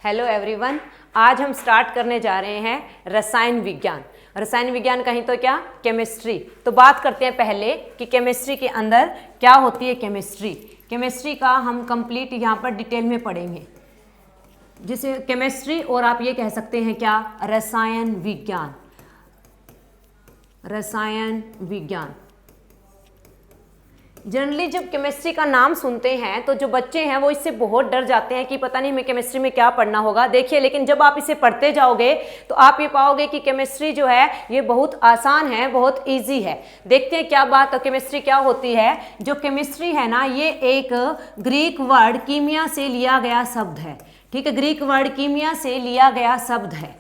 Hello everyone, आज हम start करने जा रहे हैं रसायन विज्ञान। रसायन विज्ञान कहीं तो क्या, केमिस्ट्री। तो बात करते हैं पहले कि केमिस्ट्री के अंदर क्या होती है। केमिस्ट्री का हम कंप्लीट यहाँ पर डिटेल में पढ़ेंगे, जिसे केमिस्ट्री और आप ये कह सकते हैं क्या, रसायन विज्ञान। रसायन विज्ञान जनरली जब केमिस्ट्री का नाम सुनते हैं तो जो बच्चे हैं वो इससे बहुत डर जाते हैं कि पता नहीं हमें केमिस्ट्री में क्या पढ़ना होगा। देखिए, लेकिन जब आप इसे पढ़ते जाओगे तो आप ये पाओगे कि केमिस्ट्री जो है ये बहुत आसान है, बहुत इजी है। देखते हैं क्या बात, तो केमिस्ट्री क्या होती है। जो केमिस्ट्री है ना, ये एक ग्रीक वर्ड कीमिया से लिया गया शब्द है। ठीक है, ग्रीक वर्ड कीमिया से लिया गया शब्द है,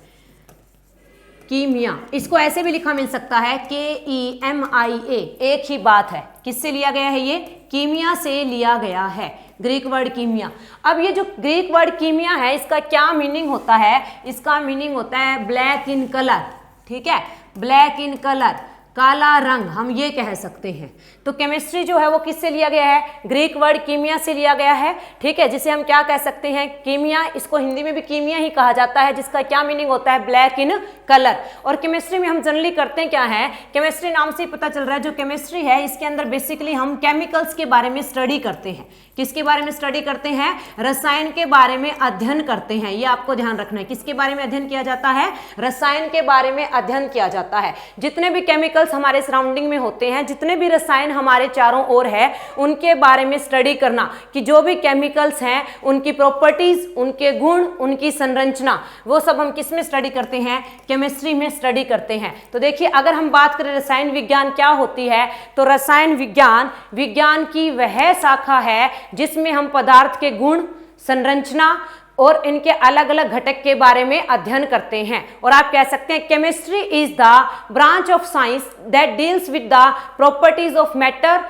कीमिया। इसको ऐसे भी लिखा मिल सकता है KEMIA, एक ही बात है। किससे लिया गया है ये, कीमिया से लिया गया है, ग्रीक वर्ड कीमिया। अब ये जो ग्रीक वर्ड कीमिया है, इसका क्या मीनिंग होता है, इसका मीनिंग होता है ब्लैक इन कलर। ठीक है, ब्लैक इन कलर, काला रंग, हम ये कह सकते हैं। तो केमिस्ट्री जो है वो किससे लिया गया है, ग्रीक वर्ड कीमिया से लिया गया है। ठीक है, जिसे हम क्या कह सकते हैं, कीमिया। इसको हिंदी में भी कीमिया ही कहा जाता है, जिसका क्या मीनिंग होता है, ब्लैक इन कलर। और केमिस्ट्री में हम जनरली करते हैं क्या है, केमिस्ट्री नाम से ही पता चल रहा है, जो केमिस्ट्री है इसके अंदर बेसिकली हम केमिकल्स के बारे में स्टडी करते हैं। किसके बारे में स्टडी करते हैं, रसायन के बारे में अध्ययन करते हैं। ये आपको ध्यान रखना है, किसके बारे में अध्ययन किया जाता है, रसायन के बारे में अध्ययन किया जाता है। जितने भी केमिकल्स हमारे सराउंडिंग में होते हैं, जितने भी रसायन हमारे चारों ओर है, उनके बारे में स्टडी करना कि जो भी केमिकल्स हैं उनकी प्रॉपर्टीज, उनके गुण, उनकी संरचना, वो सब हम किस में स्टडी करते हैं, केमिस्ट्री में स्टडी करते हैं। तो देखिए, अगर हम बात करें रसायन विज्ञान क्या होती है, तो रसायन विज्ञान विज्ञान की वह शाखा है जिसमें हम पदार्थ के गुण, संरचना और इनके अलग अलग घटक के बारे में अध्ययन करते हैं। और आप कह सकते हैं chemistry is the branch of science that deals with the properties of matter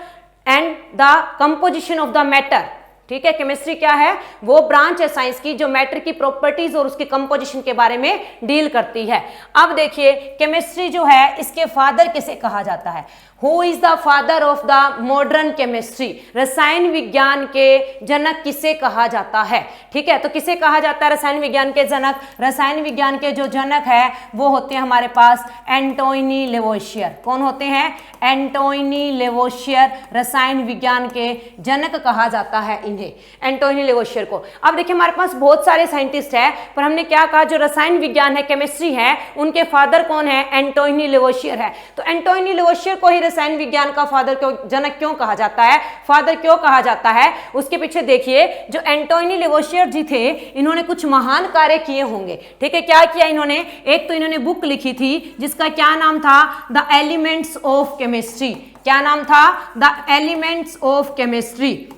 and the composition of the matter. ठीक है, केमिस्ट्री क्या है, वो ब्रांच है साइंस की जो मैटर की प्रॉपर्टीज और उसकी कंपोजिशन के बारे में डील करती है। अब देखिए, केमिस्ट्री जो है इसके फादर किसे कहा जाता है, who is the father of the modern chemistry. रसायन विज्ञान के जनक किसे कहा जाता है। ठीक है, तो किसे कहा जाता है रसायन विज्ञान के जनक, रसायन विज्ञान के जो जनक है वो होते हैं हमारे पास एंटोनी लेवोसियर। कौन होते हैं, एंटोनी लेवोसियर रसायन विज्ञान के जनक कहा जाता है इन्हें, एंटोनी लेवोसियर को। अब देखिए, हमारे पास बहुत सारे साइंटिस्ट हैं, पर हमने क्या कहा, जो रसायन विज्ञान है, केमिस्ट्री है, उनके फादर कौन है, एंटोनी लेवोसियर है। तो एंटोनी लेवोसियर को ही रसायन विज्ञान का फादर क्यों, जनक क्यों कहा जाता है, फादर क्यों कहा जाता है, उसके पीछे देखिए, जो एंटोनी लेवोसियर जी थे, इन्होंने कुछ महान कार्य किए होंगे। ठीक है, क्या किया इन्होंने, एक तो इन्होंने बुक लिखी थी जिसका क्या नाम था, द एलिमेंट्स ऑफ केमिस्ट्री। क्या नाम था, द एलिमेंट्स ऑफ केमिस्ट्री।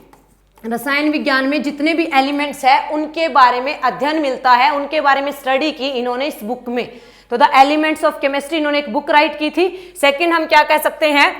रसायन विज्ञान में जितने भी एलिमेंट्स है उनके बारे में अध्ययन मिलता है, उनके बारे में स्टडी की इन्होंने इस बुक में। तो द एलिमेंट्स ऑफ केमिस्ट्री इन्होंने एक बुक राइट की थी। सेकंड हम क्या कह सकते हैं,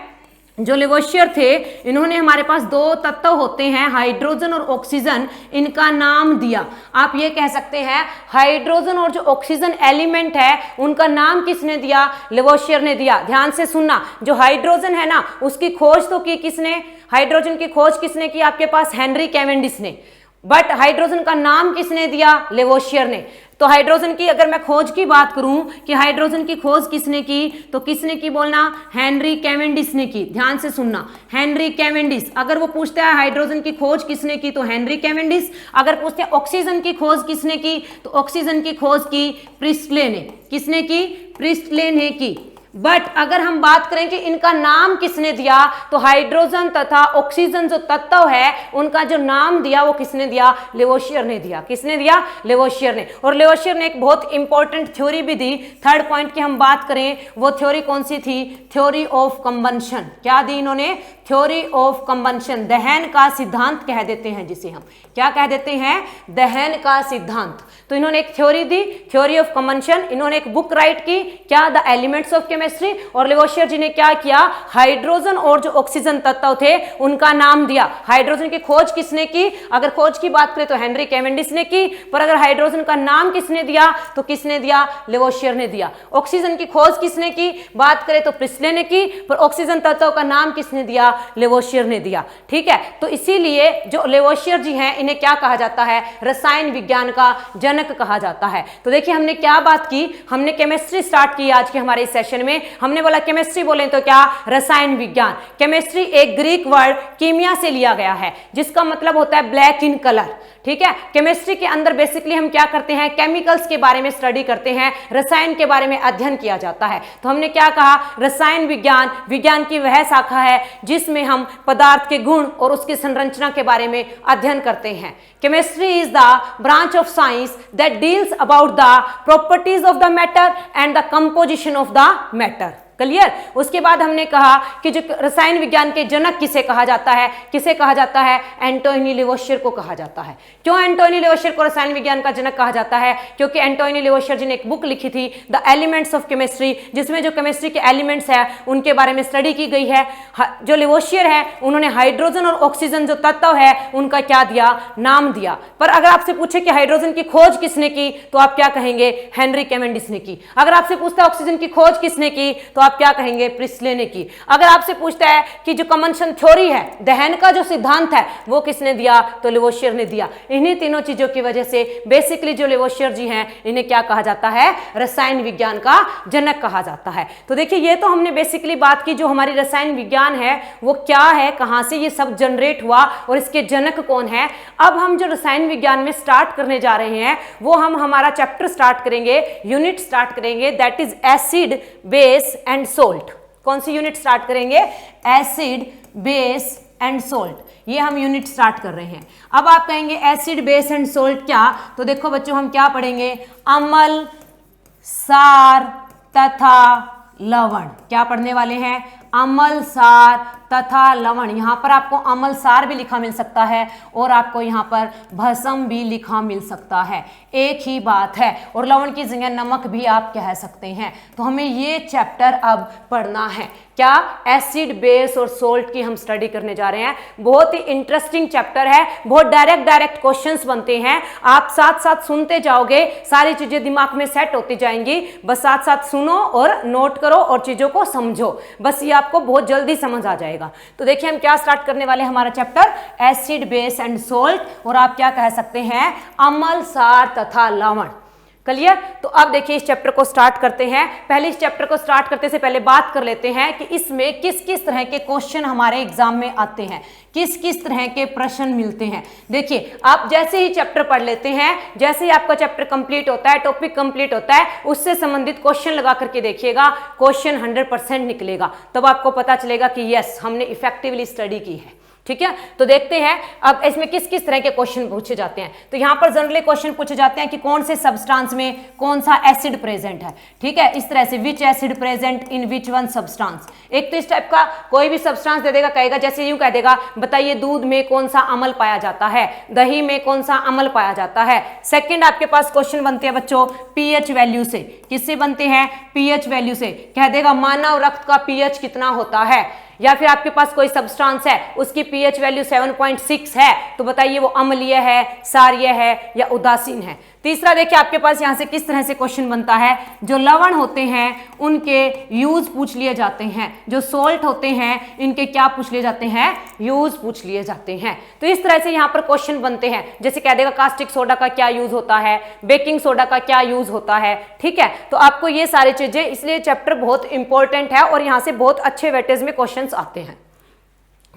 जो लेवोसियर थे, इन्होंने हमारे पास दो तत्व होते हैं, हाइड्रोजन और ऑक्सीजन, इनका नाम दिया। आप ये कह सकते हैं हाइड्रोजन और जो ऑक्सीजन एलिमेंट है उनका नाम किसने दिया, लेवोसियर ने दिया। ध्यान से सुनना, जो हाइड्रोजन है ना उसकी खोज तो की किसने, हाइड्रोजन की खोज किसने की, आपके पास हेनरी कैवेंडिश ने। बट हाइड्रोजन का नाम किसने दिया, लेवोसियर ने। तो हाइड्रोजन की अगर मैं खोज की बात करूं कि हाइड्रोजन की खोज किसने की, तो किसने की बोलना, हेनरी कैवेंडिश ने की। ध्यान से सुनना, हेनरी कैवेंडिश। अगर वो पूछते हैं हाइड्रोजन की खोज किसने की, तो हेनरी कैवेंडिश। अगर पूछते हैं ऑक्सीजन की खोज किसने की, तो ऑक्सीजन की खोज की प्रिस्टले ने। किसने की, प्रिस्टले ने की। बट अगर हम बात करें कि इनका नाम किसने दिया, तो हाइड्रोजन तथा ऑक्सीजन जो तत्व है उनका जो नाम दिया वो किसने दिया, लेवोसियर ने दिया। किसने दिया, लेवोसियर ने। और लेवोसियर ने एक बहुत इंपॉर्टेंट थ्योरी भी दी। थर्ड पॉइंट की हम बात करें, वो थ्योरी कौन सी थी, थ्योरी ऑफ कंबंशन। क्या दी इन्होंने, थ्योरी ऑफ कंबंशन, दहन का सिद्धांत कह देते हैं जिसे हम, क्या कह देते हैं, दहन का सिद्धांत। तो इन्होंने एक theory the, theory of combustion. इन्होंने एक बुक राइट की, क्या, द एलिमेंट्स ऑफ केमिस्ट्री। और लेवोसियर जी ने क्या किया, हाइड्रोजन और जो ऑक्सीजन तत्व थे उनका नाम दिया। हाइड्रोजन की खोज किसने की, अगर खोज की बात करें तो हेनरी कैवेंडिश ने की, पर अगर हाइड्रोजन का नाम किसने दिया, तो किसने दिया, लेवोसियर ने दिया। ऑक्सीजन की खोज किसने की, बात करें तो प्रिस्टले ने की, पर ऑक्सीजन तत्व का नाम किसने दिया, लेवोसियर ने दिया। ठीक है, तो इसीलिए जो लेवोसियर जी हैं इन्हें क्या कहा जाता है, रसायन विज्ञान का जनक जनक कहा जाता है। तो देखिए हमने क्या बात की, हमने केमिस्ट्री स्टार्ट की आज के हमारे इस सेशन में। हमने बोला केमिस्ट्री बोले तो क्या, रसायन विज्ञान। केमिस्ट्री एक ग्रीक वर्ड कीमिया से लिया गया है जिसका मतलब होता है ब्लैक इन कलर, ठीक है। केमिस्ट्री के अंदर बेसिकली हम क्या करते हैं, केमिकल्स के बारे में स्टडी करते हैं, रसायन के बारे में अध्ययन किया जाता है। तो हमने क्या कहा, रसायन विज्ञान विज्ञान की वह शाखा है जिसमें हम पदार्थ के गुण और उसकी संरचना के बारे में अध्ययन करते हैं। Chemistry is the branch of science that deals about the properties of the matter and the composition of the matter. Clear. उसके बाद हमने कहा कि जो रसायन विज्ञान के जनक किसे कहा जाता है, किसे कहा जाता है, एंटोनी लेवोसियर को कहा जाता है। क्यों एंटोनी लेवोसियर को रसायन विज्ञान का जनक कहा जाता है, क्योंकि एंटोनी लेवोसियर जी ने एक बुक लिखी थी द एलिमेंट्स ऑफ केमिस्ट्री, जिसमें जो केमिस्ट्री के एलिमेंट्स है उनके बारे में स्टडी की गई है। जो लेवोसियर है उन्होंने हाइड्रोजन और ऑक्सीजन जो तत्व है उनका क्या दिया, नाम दिया। पर अगर आपसे पूछे कि हाइड्रोजन की खोज किसने की तो आप क्या कहेंगे, हेनरी कैवेंडिश ने की। अगर आपसे पूछता है ऑक्सीजन की खोज किसने की तो आप क्या कहेंगे, प्रिस्ले ने की। अगर आपसे पूछता है कि जो कंबंशन थ्योरी है, दहन का जो सिद्धांत है वो किसने दिया तो लेवोसियर ने दिया। इन्हीं तीनों चीजों की वजह से बेसिकली जो लेवोसियर जी हैं इन्हें क्या कहा जाता है, रसायन विज्ञान का जनक कहा जाता है। तो देखिए ये तो हमने बेसिकली बात की जो हमारी रसायन विज्ञान है वो क्या है, कहां से ये सब जनरेट हुआ और इसके जनक कौन है। अब हम जो रसायन विज्ञान में स्टार्ट करने जा रहे हैं वो हम हमारा चैप्टर स्टार्ट करेंगे, यूनिट स्टार्ट करेंगे, that is acid base and salt. कौन सी यूनिट स्टार्ट करेंगे, एसिड बेस एंड सोल्ट। ये हम यूनिट स्टार्ट कर रहे हैं। अब आप कहेंगे एसिड बेस एंड सोल्ट क्या, तो देखो बच्चों हम क्या पढ़ेंगे, अम्ल सार तथा लवण। क्या पढ़ने वाले हैं, अम्ल सार तथा लवण। यहां पर आपको अम्ल सार भी लिखा मिल सकता है और आपको यहां पर भस्म भी लिखा मिल सकता है, एक ही बात है। और लवण की जगह नमक भी आप कह सकते हैं। तो हमें ये चैप्टर अब पढ़ना है, क्या, एसिड बेस और सोल्ट की हम स्टडी करने जा रहे हैं। बहुत ही इंटरेस्टिंग चैप्टर है, बहुत डायरेक्ट क्वेश्चंस बनते हैं। आप साथ साथ सुनते जाओगे, सारी चीजें दिमाग में सेट होती जाएंगी। बस साथ साथ सुनो और नोट करो और चीजों को समझो, बस ये आपको बहुत जल्दी समझ आ जाएगा। तो देखिए हम क्या स्टार्ट करने वाले हैं, हमारा chapter acid base and salt, और आप क्या कह सकते हैं, अम्ल सार तथा लवण। क्लियर। तो अब देखिए इस चैप्टर को स्टार्ट करते हैं। पहले इस चैप्टर को स्टार्ट करते से पहले बात कर लेते हैं कि इसमें किस किस तरह के क्वेश्चन हमारे एग्जाम में आते हैं, किस किस तरह के प्रश्न मिलते हैं। देखिए आप जैसे ही चैप्टर पढ़ लेते हैं, जैसे ही आपका चैप्टर कंप्लीट होता है, टॉपिक कंप्लीट होता है, उससे संबंधित क्वेश्चन लगा करके देखिएगा, क्वेश्चन 100% निकलेगा। तब आपको पता चलेगा कि यस हमने इफेक्टिवली स्टडी की है। ठीक है। तो देखते हैं अब इसमें किस किस तरह के क्वेश्चन पूछे जाते हैं। तो यहाँ पर जनरली क्वेश्चन पूछे जाते हैं कि कौन से सब्सटेंस में कौन सा एसिड प्रेजेंट है। ठीक है, इस तरह से विच acid present in which one substance. एक तो इस टाइप का कोई भी सब्सटेंस दे देगा, कहेगा जैसे यूं कह देगा, बताइए दूध में कौन सा अम्ल पाया जाता है, दही में कौन सा अम्ल पाया जाता है। सेकंड आपके पास क्वेश्चन बनते हैं बच्चों पीएच वैल्यू से। किससे बनते हैं, पीएच वैल्यू से। कह देगा मानव रक्त का पीएच कितना होता है, या फिर आपके पास कोई सब्सटेंस है उसकी पीएच वैल्यू 7.6 है, तो बताइए वो अम्लीय है, क्षारीय है या उदासीन है। तीसरा देखिए आपके पास यहां से किस तरह से क्वेश्चन बनता है, जो लवण होते हैं उनके यूज पूछ लिए जाते हैं, जो सोल्ट होते हैं इनके क्या पूछ लिए जाते हैं, यूज पूछ लिए जाते हैं। तो इस तरह से यहां पर क्वेश्चन बनते हैं। जैसे कह देगा कास्टिक सोडा का क्या यूज होता है, बेकिंग सोडा का क्या यूज होता है। ठीक है, तो आपको ये सारी चीजें, इसलिए चैप्टर बहुत इंपॉर्टेंट है और यहां से बहुत अच्छे वेटेज में क्वेश्चन आते हैं।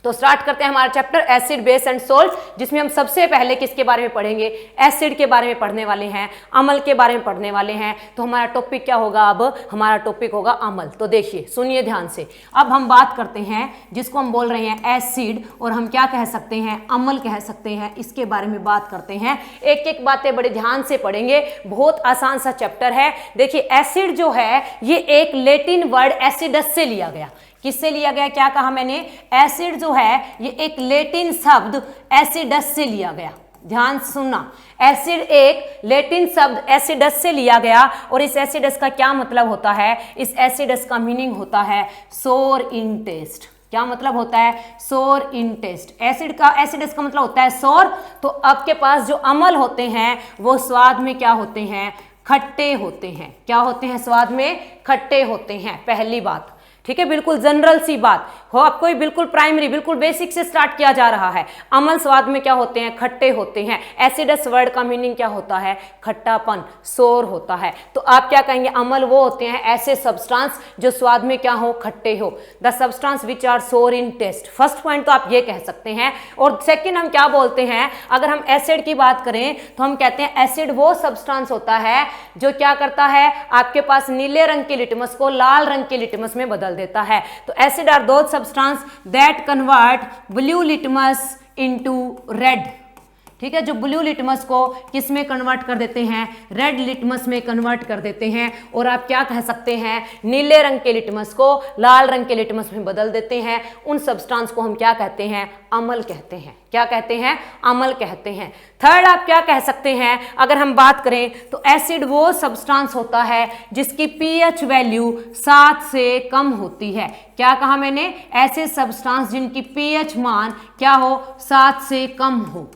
तो स्टार्ट करते हैं हमारा chapter acid base and salt, जिसमें हम सबसे पहले किसके बारे में पढ़ेंगे, एसिड के बारे में पढ़ने वाले हैं, अम्ल के बारे में पढ़ने वाले हैं। तो हमारा टॉपिक क्या होगा, अब हमारा टॉपिक होगा अम्ल। तो देखिए सुनिए ध्यान से, अब हम बात करते हैं जिसको हम बोल रहे हैं एसिड, और हम क्या कह सकते हैं, अम्ल कह सकते हैं। इसके बारे में बात करते हैं, एक एक बातें बड़े ध्यान से पढ़ेंगे, बहुत आसान सा चैप्टर है। देखिए एसिड जो है ये एक लैटिन वर्ड एसिडस से लिया गया। किससे लिया गया, क्या कहा मैंने, एसिड जो है ये एक लैटिन शब्द एसिडस से लिया गया। ध्यान सुनना, एसिड एक लैटिन शब्द एसिडस से लिया गया। और इस एसिडस का क्या मतलब होता है, इस एसिडस का मीनिंग होता है सोर इन टेस्ट। क्या मतलब होता है, सोर इन टेस्ट। एसिडस का मतलब होता है सोर। तो आपके पास जो अम्ल होते हैं वो स्वाद में क्या होते हैं, खट्टे होते हैं। क्या होते हैं, स्वाद में खट्टे होते हैं, पहली बात। ठीक है, बिल्कुल जनरल सी बात हो, आपको ये बिल्कुल प्राइमरी बिल्कुल बेसिक से स्टार्ट किया जा रहा है। अम्ल स्वाद में क्या होते हैं, खट्टे होते हैं। एसिडस वर्ड का मीनिंग क्या होता है, खट्टापन, सोर होता है। तो आप क्या कहेंगे, अम्ल वो होते हैं ऐसे सब्सटेंस जो स्वाद में क्या हो, खट्टे हो। द सब्सटेंस विच आर सोर इन टेस्ट। फर्स्ट पॉइंट तो आप ये कह सकते हैं। और सेकंड हम क्या बोलते हैं, अगर हम एसिड की बात करें तो हम कहते हैं एसिड वो सब्सटेंस होता है जो क्या करता है, आपके पास नीले रंग के लिटमस को लाल रंग के लिटमस में बदल देता है। तो acid are those substance that convert blue litmus into red. ठीक है, जो ब्लू लिटमस को किस में कन्वर्ट कर देते हैं, रेड लिटमस में कन्वर्ट कर देते हैं। और आप क्या कह सकते हैं, नीले रंग के लिटमस को लाल रंग के लिटमस में बदल देते हैं। उन सब्सटेंस को हम क्या कहते हैं, अम्ल कहते हैं। क्या कहते हैं, अम्ल कहते हैं। थर्ड आप क्या कह सकते हैं, अगर हम बात करें तो एसिड वो सब्सटेंस होता है जिसकी पीएच वैल्यू 7 से कम होती है। क्या कहा मैंने, ऐसे सब्सटेंस जिनकी पीएच मान क्या हो, 7 से कम हो,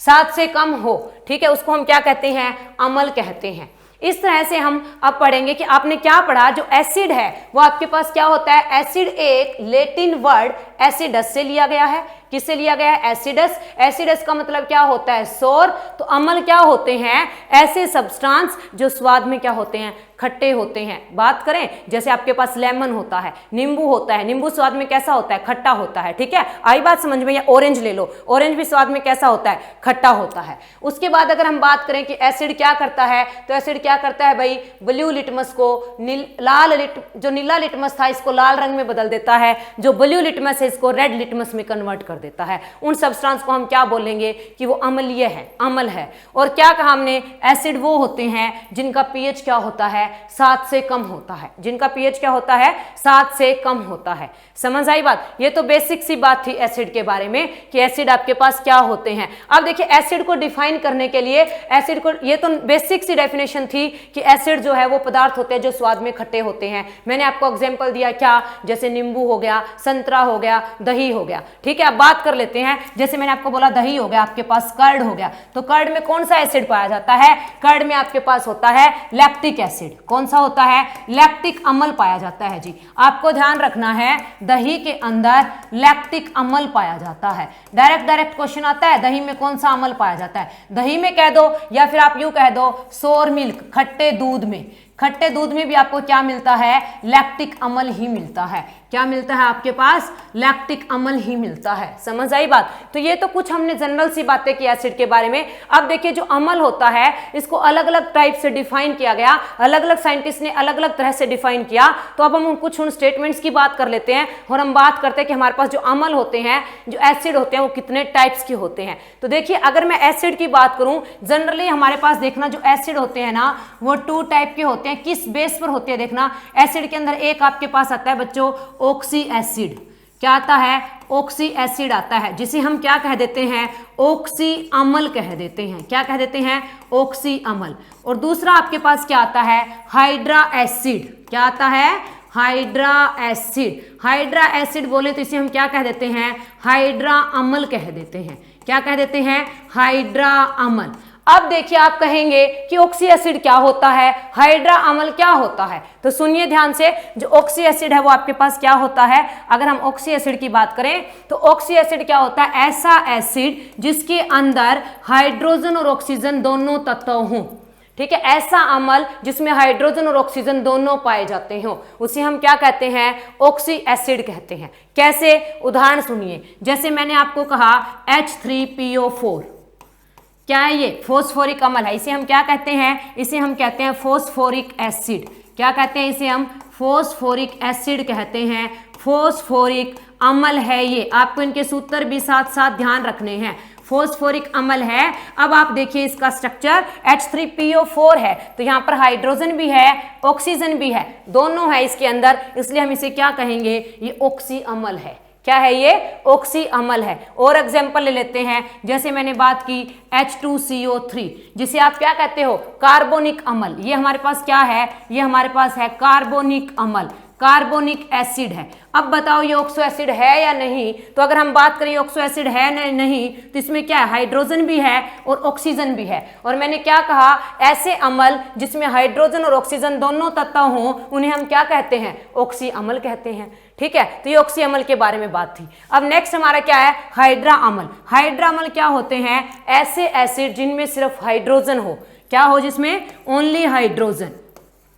7 से कम हो। ठीक है, उसको हम क्या कहते हैं, अम्ल कहते हैं। इस तरह से हम अब पढ़ेंगे कि आपने क्या पढ़ा, जो एसिड है वो आपके पास क्या होता है, एसिड एक लैटिन वर्ड एसिडस से लिया गया है। किससे लिया गया है, एसिडस। एसिडस का मतलब क्या होता है, सोर। तो अम्ल क्या होते हैं, ऐसे सब्सटेंस जो स्वाद में क्या होते हैं, खट्टे होते हैं। बात करें जैसे आपके पास लेमन होता है, नींबू होता है, नींबू स्वाद में कैसा होता है, खट्टा होता है। ठीक है, आई बात समझ में। या ऑरेंज ले लो, ऑरेंज भी स्वाद में कैसा होता है, खट्टा होता है। उसके बाद अगर हम बात करें कि एसिड क्या करता है, तो एसिड क्या करता है भाई, ब्लू लिटमस को जो नीला लिटमस था इसको लाल रंग में बदल देता है, जो ब्लू लिटमस है इसको रेड लिटमस में कन्वर्ट कर देता है। उन सब्सटेंस को हम क्या बोलेंगे कि वो अम्लीय है, अम्ल है। और क्या कहा हमने, एसिड वो होते हैं जिनका पीएच क्या होता है, 7 से कम होता है। जिनका पीएच क्या होता है, 7 से कम होता है। समझ आई बात। ये तो बेसिक सी बात थी एसिड के बारे में कि एसिड आपके पास क्या होते हैं। अब देखिए एसिड को डिफाइन करने के लिए, एसिड को, ये तो बेसिक सी डेफिनेशन थी कि एसिड जो है वो पदार्थ होते हैं जो स्वाद में खट्टे होते हैं। मैंने आपको एग्जांपल दिया क्या, जैसे नींबू हो गया, संतरा हो गया, दही हो गया। ठीक है, अब बात कर लेते हैं, जैसे मैंने आपको बोला दही हो गया, आपके पास कर्ड हो गया। तो कर्ड में कौन सा एसिड पाया जाता है, कर्ड में आपके पास होता है लैक्टिक एसिड। कौन सा होता है, लैक्टिक अम्ल पाया जाता है। जी आपको ध्यान रखना है, दही के अंदर लैक्टिक अम्ल पाया जाता है। डायरेक्ट क्वेश्चन आता है, दही में कौन सा अम्ल पाया जाता है, दही में कह दो, या फिर आप यूं कह दो सोर मिल्क, खट्टे दूध में। खट्टे दूध में भी आपको क्या मिलता है, लैक्टिक अम्ल ही मिलता है। क्या मिलता है आपके पास, लैक्टिक अम्ल ही मिलता है। समझ आई बात। तो ये तो कुछ हमने जनरल सी बातें की एसिड के बारे में। अब देखिए जो अम्ल होता है इसको अलग अलग टाइप से डिफाइन किया गया, अलग अलग साइंटिस्ट ने अलग अलग तरह से डिफाइन किया। तो अब हम कुछ उन स्टेटमेंट्स की बात कर लेते हैं और हम बात करते हैं कि हमारे पास जो अम्ल होते हैं, जो एसिड होते हैं, वो कितने टाइप्स के होते हैं। तो देखिए अगर मैं एसिड की बात करूं, जनरली हमारे पास देखना जो एसिड होते हैं ना वो 2 टाइप के होते हैं। किस बेस पर होते हैं देखना, एसिड के अंदर एक आपके पास आता है बच्चों ऑक्सी एसिड। क्या आता है, ऑक्सी एसिड आता है, जिसे हम क्या कह देते हैं, ऑक्सी अम्ल कह देते हैं। क्या कह देते हैं, ऑक्सी अम्ल। और दूसरा आपके पास क्या आता है, हाइड्रा एसिड। क्या आता है, हाइड्रा एसिड। हाइड्रा एसिड बोले तो इसे हम क्या कह देते हैं, हाइड्रा अम्ल कह देते हैं। क्या कह देते हैं, हाइड्रा अम्ल। अब देखिए आप कहेंगे कि ऑक्सी एसिड क्या होता है, हाइड्रा अम्ल क्या होता है। तो सुनिए ध्यान से, जो ऑक्सी एसिड है वो आपके पास क्या होता है, अगर हम ऑक्सी एसिड की बात करें तो ऑक्सी एसिड क्या होता है, ऐसा एसिड जिसके अंदर हाइड्रोजन और ऑक्सीजन दोनों तत्व हों। ठीक है, ऐसा अम्ल जिसमें हाइड्रोजन और ऑक्सीजन दोनों पाए जाते हो उसे हम क्या कहते हैं, ऑक्सी एसिड कहते हैं। कैसे, उदाहरण सुनिए, जैसे मैंने आपको कहा H3PO4, क्या है ये, फोस्फोरिक अम्ल है। इसे हम क्या कहते हैं, इसे हम कहते हैं फोस्फोरिक एसिड। क्या कहते हैं, इसे हम फोस्फोरिक एसिड कहते हैं। फोस्फोरिक अम्ल है ये, आपको इनके सूत्र भी साथ साथ ध्यान रखने हैं। फोस्फोरिक अम्ल है। अब आप देखिए इसका स्ट्रक्चर H3PO4 है, तो यहाँ पर हाइड्रोजन भी है, ऑक्सीजन भी है, दोनों है इसके अंदर, इसलिए हम इसे क्या कहेंगे, ये ऑक्सी अम्ल है। क्या है ये, ऑक्सी अम्ल है। और एग्जाम्पल ले लेते हैं, जैसे मैंने बात की H2CO3, जिसे आप क्या कहते हो, कार्बोनिक अम्ल। ये हमारे पास क्या है, ये हमारे पास है कार्बोनिक अम्ल। कार्बोनिक एसिड है। अब बताओ ये ऑक्सो एसिड है या नहीं? तो अगर हम बात करें ऑक्सो एसिड है नहीं, तो इसमें क्या है, हाइड्रोजन भी है और ऑक्सीजन भी है। और मैंने क्या कहा, ऐसे अम्ल जिसमें हाइड्रोजन और ऑक्सीजन दोनों तत्व हों उन्हें हम क्या कहते हैं, ऑक्सी अम्ल कहते हैं। ठीक है, तो ये ऑक्सी अम्ल के बारे में बात थी। अब नेक्स्ट हमारा क्या है, हाइड्रा अम्ल। हाइड्रा अम्ल क्या होते हैं, ऐसे एसिड जिनमें सिर्फ हाइड्रोजन हो, क्या हो, जिसमें ओनली हाइड्रोजन,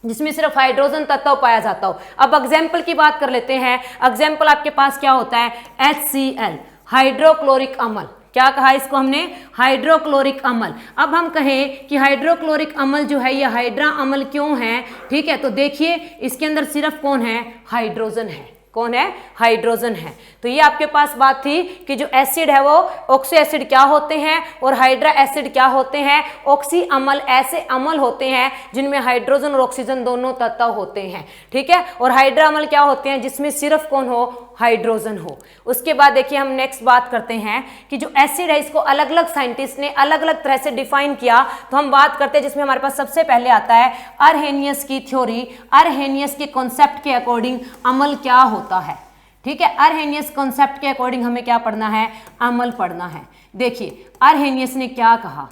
जिसमें सिर्फ हाइड्रोजन तत्व पाया जाता हो। अब एग्जाम्पल की बात कर लेते हैं। एग्जाम्पल आपके पास क्या होता है, HCl, हाइड्रोक्लोरिक अम्ल। क्या कहा इसको हमने, हाइड्रोक्लोरिक अम्ल। अब हम कहें कि हाइड्रोक्लोरिक अम्ल जो है ये हाइड्रा अम्ल क्यों है, ठीक है, तो देखिए इसके अंदर सिर्फ कौन है, हाइड्रोजन है। कौन है, हाइड्रोजन है। तो ये आपके पास बात थी कि जो एसिड है वो ऑक्सो एसिड क्या होते हैं और हाइड्रा एसिड क्या होते हैं। ऑक्सी अम्ल ऐसे अम्ल होते हैं जिनमें हाइड्रोजन और ऑक्सीजन दोनों तत्व होते हैं। ठीक है, और हाइड्रा अम्ल क्या होते हैं, जिसमें सिर्फ कौन हो, हाइड्रोजन हो। उसके बाद देखिए हम नेक्स्ट बात करते हैं कि जो एसिड है इसको अलग अलग साइंटिस्ट ने अलग अलग तरह से डिफाइन किया। तो हम बात करते हैं जिसमें हमारे पास सबसे पहले आता है अरहेनियस की थ्योरी। अरहेनियस के कॉन्सेप्ट के अकॉर्डिंग अम्ल क्या होता है। ठीक है, अरहेनियस कॉन्सेप्ट के अकॉर्डिंग हमें क्या पढ़ना है, अम्ल पढ़ना है। देखिए अरहेनियस ने क्या कहा,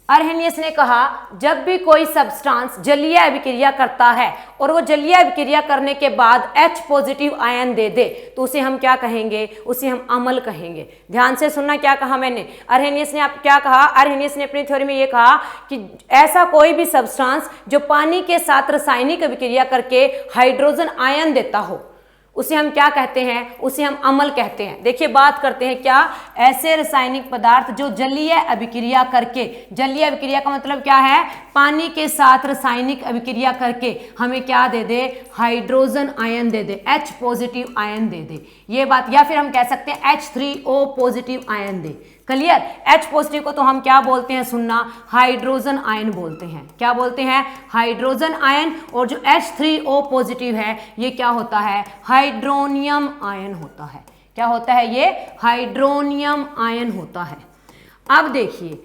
अरहेनियस ने कहा जब भी कोई सब्सटेंस जलीय अभिक्रिया करता है और वो जलीय अभिक्रिया करने के बाद H पॉजिटिव आयन दे दे तो उसे हम क्या कहेंगे, उसे हम अम्ल कहेंगे। ध्यान से सुनना क्या कहा मैंने, अरहेनियस ने आप क्या कहा, अरहेनियस ने अपनी थ्योरी में ये कहा कि ऐसा कोई भी सब्सटेंस जो पानी के साथ रासायनिक अभिक्रिया करके हाइड्रोजन आयन देता हो उसे हम क्या कहते हैं, उसे हम अम्ल कहते हैं। देखिए बात करते हैं क्या, ऐसे रासायनिक पदार्थ जो जलीय अभिक्रिया करके, जलीय अभिक्रिया का मतलब क्या है, पानी के साथ रासायनिक अभिक्रिया करके हमें क्या दे दे, हाइड्रोजन आयन दे दे, H पॉजिटिव आयन दे दे, ये बात। या फिर हम कह सकते हैं H3O पॉजिटिव आयन दे। क्लियर, H पॉजिटिव को तो हम क्या बोलते हैं, सुनना, हाइड्रोजन आयन बोलते हैं। क्या बोलते हैं, हाइड्रोजन आयन। और जो H3O पॉजिटिव है ये क्या होता है, हाइड्रोनियम आयन होता है। क्या होता है, ये हाइड्रोनियम आयन होता है। अब देखिए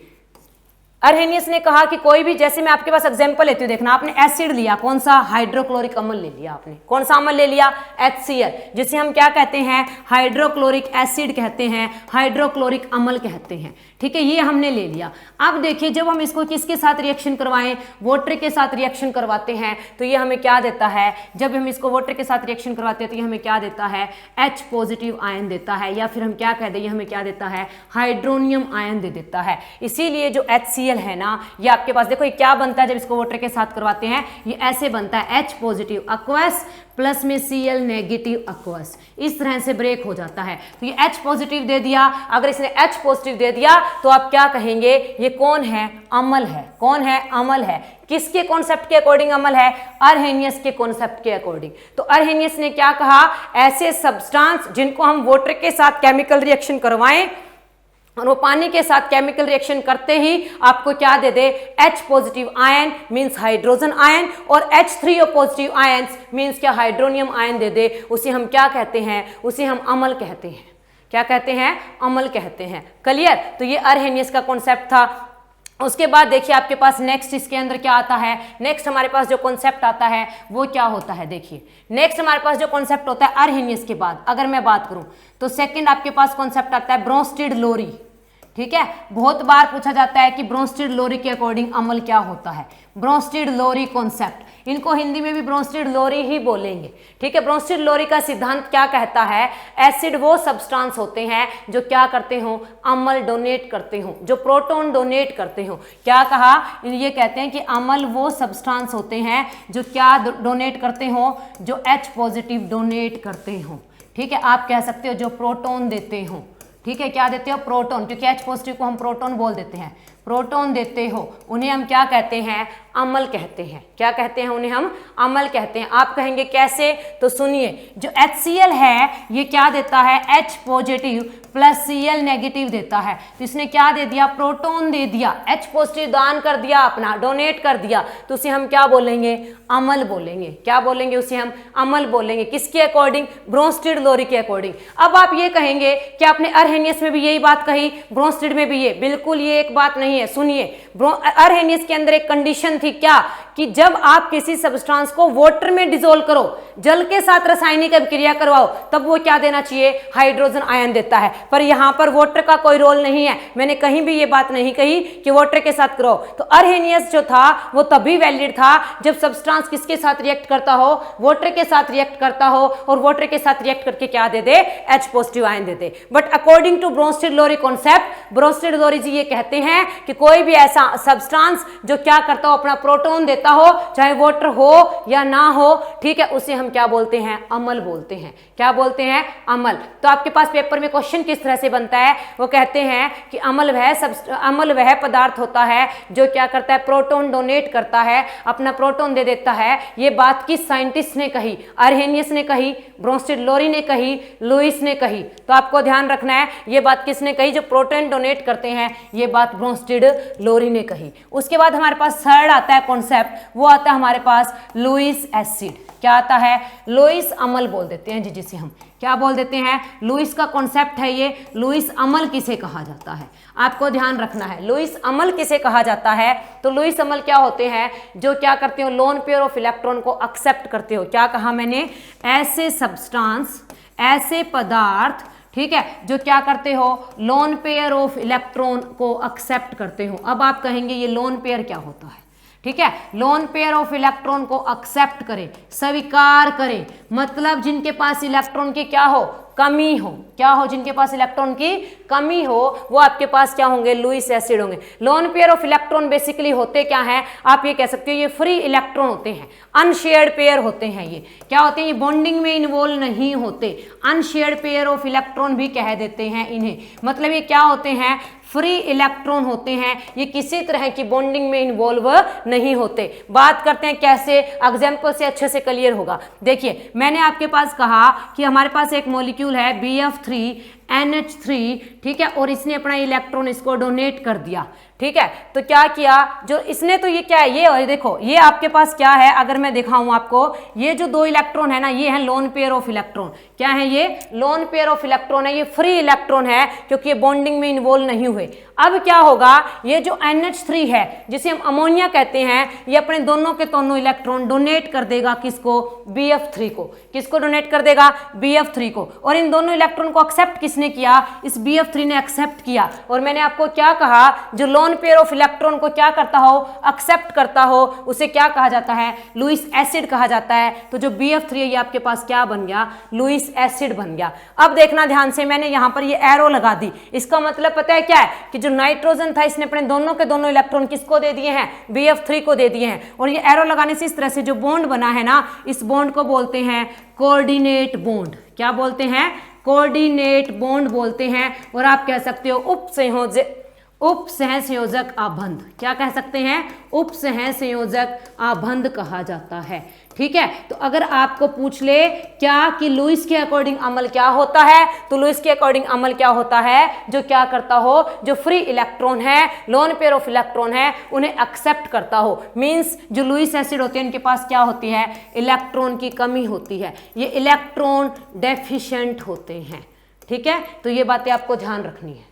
अरहेनियस ने कहा कि कोई भी, जैसे मैं आपके पास एग्जांपल लेती हूँ, देखना आपने एसिड लिया, कौन सा, हाइड्रोक्लोरिक अम्ल ले लिया आपने, कौन सा अम्ल ले लिया, HCl, जिसे हम क्या कहते हैं, हाइड्रोक्लोरिक एसिड कहते हैं, हाइड्रोक्लोरिक अम्ल कहते हैं। ठीक है, ये हमने ले लिया। अब देखिए जब हम इसको किसके साथ रिएक्शन करवाएं, वाटर के साथ रिएक्शन करवाते हैं तो ये हमें क्या देता है, जब हम इसको वाटर के साथ रिएक्शन करवाते हैं तो ये हमें क्या देता है, H पॉजिटिव आयन देता है, या फिर हम क्या कह दें, ये हमें क्या देता है, हाइड्रोनियम आयन दे देता है। इसीलिए जो HCl है ना, ये आपके पास देखो ये क्या बनता है जब इसको वाटर के साथ करवाते हैं, ये ऐसे बनता है, H पॉजिटिव aqueous प्लस में Cl नेगेटिव aqueous, इस तरह से ब्रेक हो जाता है। तो ये H पॉजिटिव दे दिया, अगर इसने H पॉजिटिव दे दिया तो आप क्या कहेंगे, ये कौन है, अम्ल है। कौन है, अम्ल है। किसके कॉन्सेप्ट के अकॉर्डिंग अम्ल है, अरहेनियस के कॉन्सेप्ट के अकॉर्डिंग। तो अरहेनियस ने क्या कहा, ऐसे सब्सटेंस जिनको हम वाटर के साथ केमिकल रिएक्शन करवाएं और वो पानी के साथ केमिकल रिएक्शन करते ही आपको क्या दे दे, H positive ion means hydrogen ion, और H3O पॉजिटिव आयन मींस क्या, हाइड्रोनियम आयन दे दे, उसे हम क्या कहते हैं, उसे हम अम्ल कहते हैं। क्या कहते हैं, अम्ल कहते हैं। क्लियर, तो ये अरहेनियस का कॉन्सेप्ट था। उसके बाद देखिए आपके पास नेक्स्ट इसके अंदर क्या आता है, नेक्स्ट हमारे पास जो कॉन्सेप्ट आता है वो क्या होता है। देखिए नेक्स्ट हमारे पास जो कॉन्सेप्ट होता है अरहेनियस के बाद अगर मैं बात करूं तो सेकंड आपके पास कॉन्सेप्ट आता है ब्रोंस्टेड लोरी। ठीक है, बहुत बार पूछा जाता है कि ब्रोंस्टेड लोरी के अकॉर्डिंग अम्ल क्या होता है। ब्रोंस्टेड लोरी कॉन्सेप्ट, इनको हिंदी में भी ब्रोंस्टेड लोरी ही बोलेंगे। ठीक है, ब्रोंस्टेड लोरी का सिद्धांत क्या कहता है, एसिड वो सब्सटेंस होते हैं जो क्या करते हो, अम्ल डोनेट करते हो, जो प्रोटॉन डोनेट करते हो। क्या कहा, ये कहते हैं कि अम्ल वो सब्सटेंस होते हैं जो क्या डोनेट करते हो, जो H पॉजिटिव डोनेट करते हो। ठीक है, आप कह सकते हो जो प्रोटॉन देते हो। ठीक है, क्या देते हो, प्रोटॉन, क्योंकि H पॉजिटिव को हम प्रोटॉन बोल देते हैं, प्रोटॉन देते हो, उन्हें हम क्या कहते हैं, अम्ल कहते हैं। क्या कहते हैं, उन्हें हम अम्ल कहते हैं। आप कहेंगे कैसे, तो सुनिए, जो HCl है ये क्या देता है, H positive plus Cl negative देता है। तो इसने क्या दे दिया, प्रोटॉन दे दिया, H पॉजिटिव दान कर दिया, अपना डोनेट कर दिया, तो उसे हम क्या बोलेंगे, अम्ल बोलेंगे। क्या बोलेंगे, उसे हम अम्ल बोलेंगे। किसके अकॉर्डिंग, ब्रोंस्टेड लोरी के अकॉर्डिंग। अब आप ये कहेंगे कि आपने अरहेनियस में भी यही बात कही, ब्रोंस्टेड में भी ये, बिल्कुल ये एक बात नहीं है। सुनिए, अरहेनियस के अंदर एक कंडीशन थी क्या, कि जब आप किसी सब्सटेंस को वाटर में डिसोल्व करो, जल के साथ रासायनिक अभिक्रिया करवाओ, तब वो क्या देना चाहिए, हाइड्रोजन आयन देता है। पर यहां पर वाटर का कोई रोल नहीं है, मैंने कहीं भी ये बात नहीं कही कि वाटर के साथ करो। तो अर्हेनियस जो था वो तभी वैलिड था जब सब्सटेंस किसके साथ रिएक्ट करता हो, वाटर के साथ रिएक्ट करता हो, और वाटर के साथ रिएक्ट करके क्या दे दे, H पॉजिटिव आयन दे दे। But according to Bronsted Lowry concept, Bronsted Lowry ji ये कहते हैं कि कोई भी ऐसा सब्सटेंस जो क्या करता हो, अपना प्रोटॉन देता हो, चाहे वाटर हो या ना हो, ठीक है, उसे हम क्या बोलते हैं, अम्ल बोलते हैं। क्या बोलते हैं, अम्ल। तो आपके पास पेपर में क्वेश्चन किस तरह से बनता है, वो कहते हैं कि अम्ल वह पदार्थ होता है जो क्या करता है, प्रोटॉन डोनेट करता है, अपना प्रोटॉन दे देता है। ये बात किस साइंटिस्ट ने कही, अर्हेनियस ने कही, ब्रोंस्टेड-लोरी ने कही, लुईस ने कही। तो आपको ध्यान रखना है ये बात किसने कही, जो प्रोटॉन डोनेट करते हैं, ये बात ब्रोंस्टेड-लोरी ने कही। उसके बाद हमारे पास थर्ड आता है कॉन्सेप्ट, वो आता है हमारे पास लुईस एसिड। क्या आता है, लुईस अम्ल बोल देते हैं जी, जिसे हम क्या बोल देते हैं, लुईस का कॉन्सेप्ट है ये। लुईस अम्ल किसे कहा जाता है, आपको ध्यान रखना है, लुईस अम्ल किसे कहा जाता है। तो लुईस अम्ल क्या होते हैं, जो क्या करते हो, लोन पेयर ऑफ इलेक्ट्रॉन को एक्सेप्ट करते हो। क्या कहा मैंने, ऐसे सब्सटेंस, ऐसे पदार्थ, ठीक है, जो क्या करते हो, लोन पेयर ऑफ इलेक्ट्रॉन को एक्सेप्ट करते हो। अब आप कहेंगे ये लोन पेयर क्या होता है, ठीक है, लोन पेयर ऑफ इलेक्ट्रॉन को एक्सेप्ट करे, स्वीकार करे, मतलब जिनके पास इलेक्ट्रॉन की क्या हो, कमी हो। क्या हो, जिनके पास इलेक्ट्रॉन की कमी हो, वो आपके पास क्या होंगे, लुईस एसिड होंगे। Lone pair of electron basically होते क्या हैं, आप ये कह सकते हो ये फ्री इलेक्ट्रॉन होते हैं, अनशेयर्ड पेयर होते हैं। ये क्या होते हैं, ये बॉन्डिंग में इन्वॉल्व नहीं होते, अनशेयर्ड पेयर ऑफ इलेक्ट्रॉन भी कह देते हैं इन्हें। मतलब ये क्या होते हैं, फ्री इलेक्ट्रॉन होते हैं, ये किसी तरह की बॉन्डिंग में इन्वॉल्व नहीं होते। बात करते हैं कैसे, एग्जाम्पल से अच्छे से क्लियर होगा। देखिए मैंने आपके पास कहा कि हमारे पास एक मॉलिक्यूल है BF3NH3, ठीक है, और इसने अपना इलेक्ट्रॉन इसको डोनेट कर दिया, ठीक है। तो क्या किया, जो इसने, तो ये क्या है, ये देखो, ये आपके पास क्या है, अगर मैं दिखाऊं आपको, ये जो दो इलेक्ट्रॉन है ना, ये है लोन पेयर ऑफ इलेक्ट्रॉन। क्या है ये, लोन पेयर ऑफ इलेक्ट्रॉन है, ये फ्री इलेक्ट्रॉन है क्योंकि ये बॉन्डिंग में इन्वॉल्व नहीं हुए। अब क्या होगा, ये जो NH3 है, जिसे हम अमोनिया कहते हैं, ये अपने दोनों के दोनों इलेक्ट्रॉन डोनेट कर देगा किसको, BF3 को। किसको डोनेट कर देगा, BF3 को। और इन दोनों इलेक्ट्रॉन को एक्सेप्ट किसने किया, इस BF3 ने एक्सेप्ट किया। और मैंने आपको क्या कहा, जो लोन पेयर ऑफ इलेक्ट्रॉन को क्या करता हो, एक्सेप्ट करता हो, उसे क्या कहा जाता है, लुईस एसिड कहा जाता है। तो जो BF3 है ये आपके पास क्या बन गया, लुईस एसिड बन गया। अब देखना ध्यान से, मैंने यहां पर ये एरो लगा दी, इसका मतलब पता है क्या है, कि जो नाइट्रोजन था इसने अपने दोनों के दोनों इलेक्ट्रॉन किसको दे दिए हैं, BF3 को दे दिए हैं। और ये एरो लगाने से इस तरह से जो बॉन्ड बना है ना, इस बॉन्ड को बोलते हैं कोऑर्डिनेट बॉन्ड। क्या बोलते हैं, कोऑर्डिनेट बॉन्ड बोलते हैं। और आप कह सकते हो उपसहसंयोजक आबंध। क्या कह सकते हैं, उपसहसंयोजक आबंध कहा जाता है, ठीक है। तो अगर आपको पूछ ले क्या कि लुईस के अकॉर्डिंग अम्ल क्या होता है, तो लुईस के अकॉर्डिंग अम्ल क्या होता है, जो क्या करता हो, जो फ्री इलेक्ट्रॉन है, लोन पेयर ऑफ इलेक्ट्रॉन है, उन्हें एक्सेप्ट करता हो। मींस जो लुईस एसिड होते हैं इनके पास क्या होती है, इलेक्ट्रॉन की कमी होती है, ये इलेक्ट्रॉन डेफिशिएंट होते हैं, ठीक है। तो ये बातें आपको ध्यान रखनी है।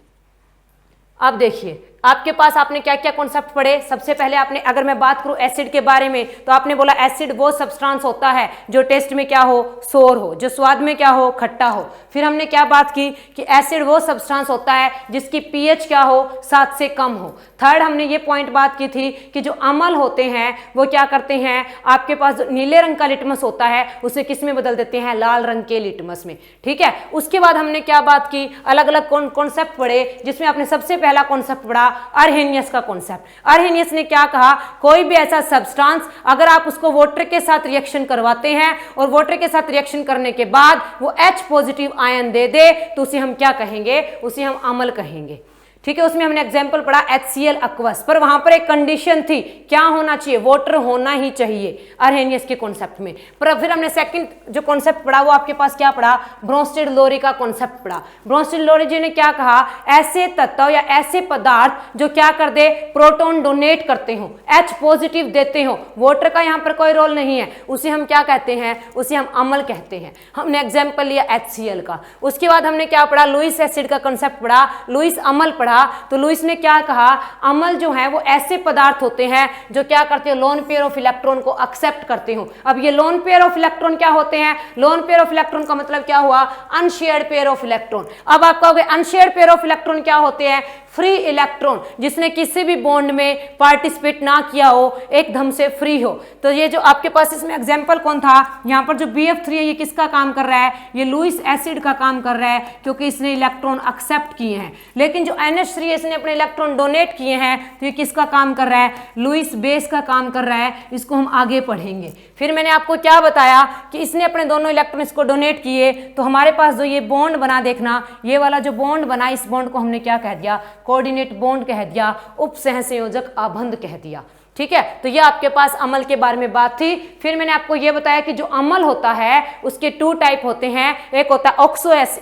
अब देखिए आपके पास आपने क्या क्या कॉन्सेप्ट पढ़े। सबसे पहले आपने, अगर मैं बात करूं एसिड के बारे में, तो आपने बोला एसिड वो सब्सटेंस होता है जो टेस्ट में क्या हो, सोर हो, जो स्वाद में क्या हो, खट्टा हो। फिर हमने क्या बात की कि एसिड वो सब्सटेंस होता है जिसकी पीएच क्या हो, 7 से कम हो। थर्ड हमने ये पॉइंट बात की थी कि जो अम्ल होते हैं वो क्या करते हैं, आपके पास जो नीले रंग का लिटमस होता है उसे किस में बदल देते हैं, लाल रंग के लिटमस में, ठीक है। उसके बाद हमने क्या बात की, अलग अलग कॉन्सेप्ट पढ़े, जिसमें आपने सबसे पहला कॉन्सेप्ट पढ़ा अर्हेनियस का कॉन्सेप्ट। अर्हेनियस ने क्या कहा, कोई भी ऐसा सब्सटेंस अगर आप उसको वाटर के साथ रिएक्शन करवाते हैं और वाटर के साथ रिएक्शन करने के बाद वो H पॉजिटिव आयन दे दे, तो उसे हम क्या कहेंगे, उसे हम अम्ल कहेंगे, ठीक है। उसमें हमने एग्जाम्पल पढ़ा HCl एक्वस, पर वहां पर एक कंडीशन थी, क्या होना चाहिए, वाटर होना ही चाहिए अर्हेनियस के कॉन्सेप्ट में। पर फिर हमने सेकंड जो कॉन्सेप्ट पढ़ा वो आपके पास क्या पढ़ा, ब्रोंस्टेड-लोरी का कॉन्सेप्ट पढ़ा। ब्रोंस्टेड-लोरी जी ने क्या कहा, ऐसे तत्व या ऐसे पदार्थ जो क्या कर दे, प्रोटॉन डोनेट करते हो, H पॉजिटिव देते हो, वाटर का यहाँ पर कोई रोल नहीं है, उसे हम क्या कहते हैं, उसे हम अम्ल कहते हैं। हमने एग्जाम्पल लिया HCl का। उसके बाद हमने क्या पढ़ा, लुईस एसिड का कॉन्सेप्ट पढ़ा, लुईस अम्ल पढ़ा। पढ़ा तो लुईस ने क्या कहा, अम्ल जो है वो ऐसे पदार्थ होते हैं जो क्या करते हो, लोन पेयर ऑफ इलेक्ट्रॉन को एक्सेप्ट करते हो। अब ये लोन पेयर ऑफ इलेक्ट्रॉन क्या होते हैं, लोन पेयर ऑफ इलेक्ट्रॉन का मतलब क्या हुआ, अनशेयर्ड पेयर ऑफ इलेक्ट्रॉन। अब आप कहोगे अनशेयर्ड पेयर ऑफ इलेक्ट्रॉन क्या होते हैं, फ्री इलेक्ट्रॉन, जिसने किसी भी बॉन्ड में पार्टिसिपेट ना किया हो, एकदम से फ्री हो। तो ये जो आपके पास इसमें एग्जांपल कौन था, यहाँ पर जो BF3 है ये किसका काम कर रहा है, ये लुईस एसिड का काम कर रहा है, क्योंकि इसने इलेक्ट्रॉन एक्सेप्ट किए हैं। लेकिन जो NH3 है इसने अपने इलेक्ट्रॉन डोनेट किए हैं, तो ये किसका काम कर रहा है, लुईस बेस का काम कर रहा है। इसको हम आगे पढ़ेंगे। फिर मैंने आपको क्या बताया कि इसने अपने दोनों इलेक्ट्रॉन इसको डोनेट किए, तो हमारे पास जो ये बॉन्ड बना, देखना ये वाला जो बॉन्ड बना, इस बॉन्ड को हमने क्या कह दिया, कोऑर्डिनेट बॉन्ड कह दिया, उपसहसंयोजक आबंध कह दिया। ठीक है, तो ये आपके पास अम्ल के बारे में बात थी। फिर मैंने आपको ये बताया कि जो अम्ल होता है उसके 2 टाइप होते हैं, एक होता है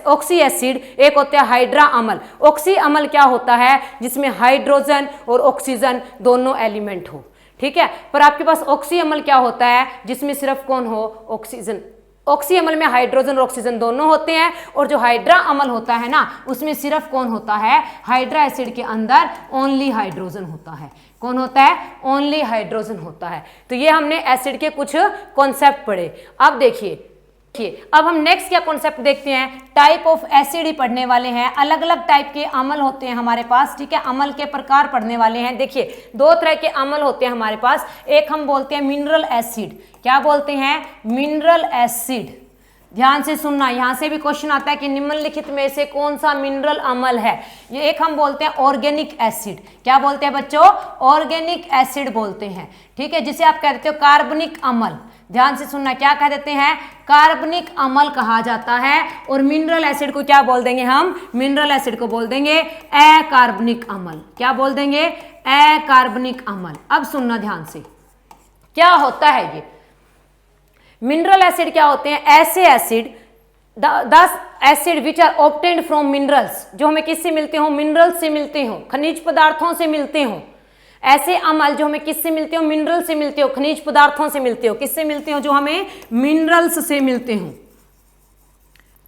ऑक्सी एसिड, एक होता है हाइड्रा अम्ल। ऑक्सी अम्ल क्या होता है, जिसमें हाइड्रोजन और ऑक्सीजन दोनों एलिमेंट हो। ठीक है, पर आपके पास ऑक्सी अम्ल क्या होता है, जिसमें सिर्फ कौन हो, ऑक्सीजन। ऑक्सी अम्ल में हाइड्रोजन और ऑक्सीजन दोनों होते हैं, और जो हाइड्रा अम्ल होता है ना, उसमें सिर्फ कौन होता है, हाइड्रा एसिड के अंदर ओनली हाइड्रोजन होता है। कौन होता है, ओनली हाइड्रोजन होता है। तो ये हमने एसिड के कुछ कॉन्सेप्ट पढ़े। अब देखिए, अब हम नेक्स्ट क्या कॉन्सेप्ट देखते हैं, टाइप ऑफ एसिड ही पढ़ने वाले हैं। अलग अलग टाइप के अम्ल होते हैं हमारे पास। ठीक है, अम्ल के प्रकार पढ़ने वाले हैं। देखिए 2 तरह के अम्ल होते हैं हमारे पास। एक हम बोलते हैं मिनरल एसिड। क्या बोलते हैं, मिनरल एसिड। ध्यान से सुनना, यहां से भी क्वेश्चन आता है कि निम्नलिखित में से कौन सा मिनरल अम्ल है। ये एक हम बोलते हैं ऑर्गेनिक एसिड। क्या बोलते हैं बच्चों, ऑर्गेनिक एसिड बोलते हैं। ठीक है, जिसे आप कहते हो कार्बनिक अम्ल। ध्यान से सुनना, क्या कह देते हैं, कार्बनिक अम्ल कहा जाता है। और मिनरल एसिड को क्या बोल देंगे हम, मिनरल एसिड को बोल देंगे अकार्बनिक अम्ल। क्या बोल देंगे, अकार्बनिक अम्ल। अब सुनना ध्यान से, क्या होता है ये मिनरल एसिड, क्या होते हैं, ऐसे acid, the acid which are obtained from minerals, जो हमें किससे मिलते हो, मिनरल्स से मिलते हो, खनिज पदार्थों से मिलते हो। ऐसे अम्ल जो हमें किससे मिलते हो, मिनरल से मिलते हो, खनिज पदार्थों से मिलते हो। किससे मिलते हो, जो हमें मिनरल्स से मिलते हो,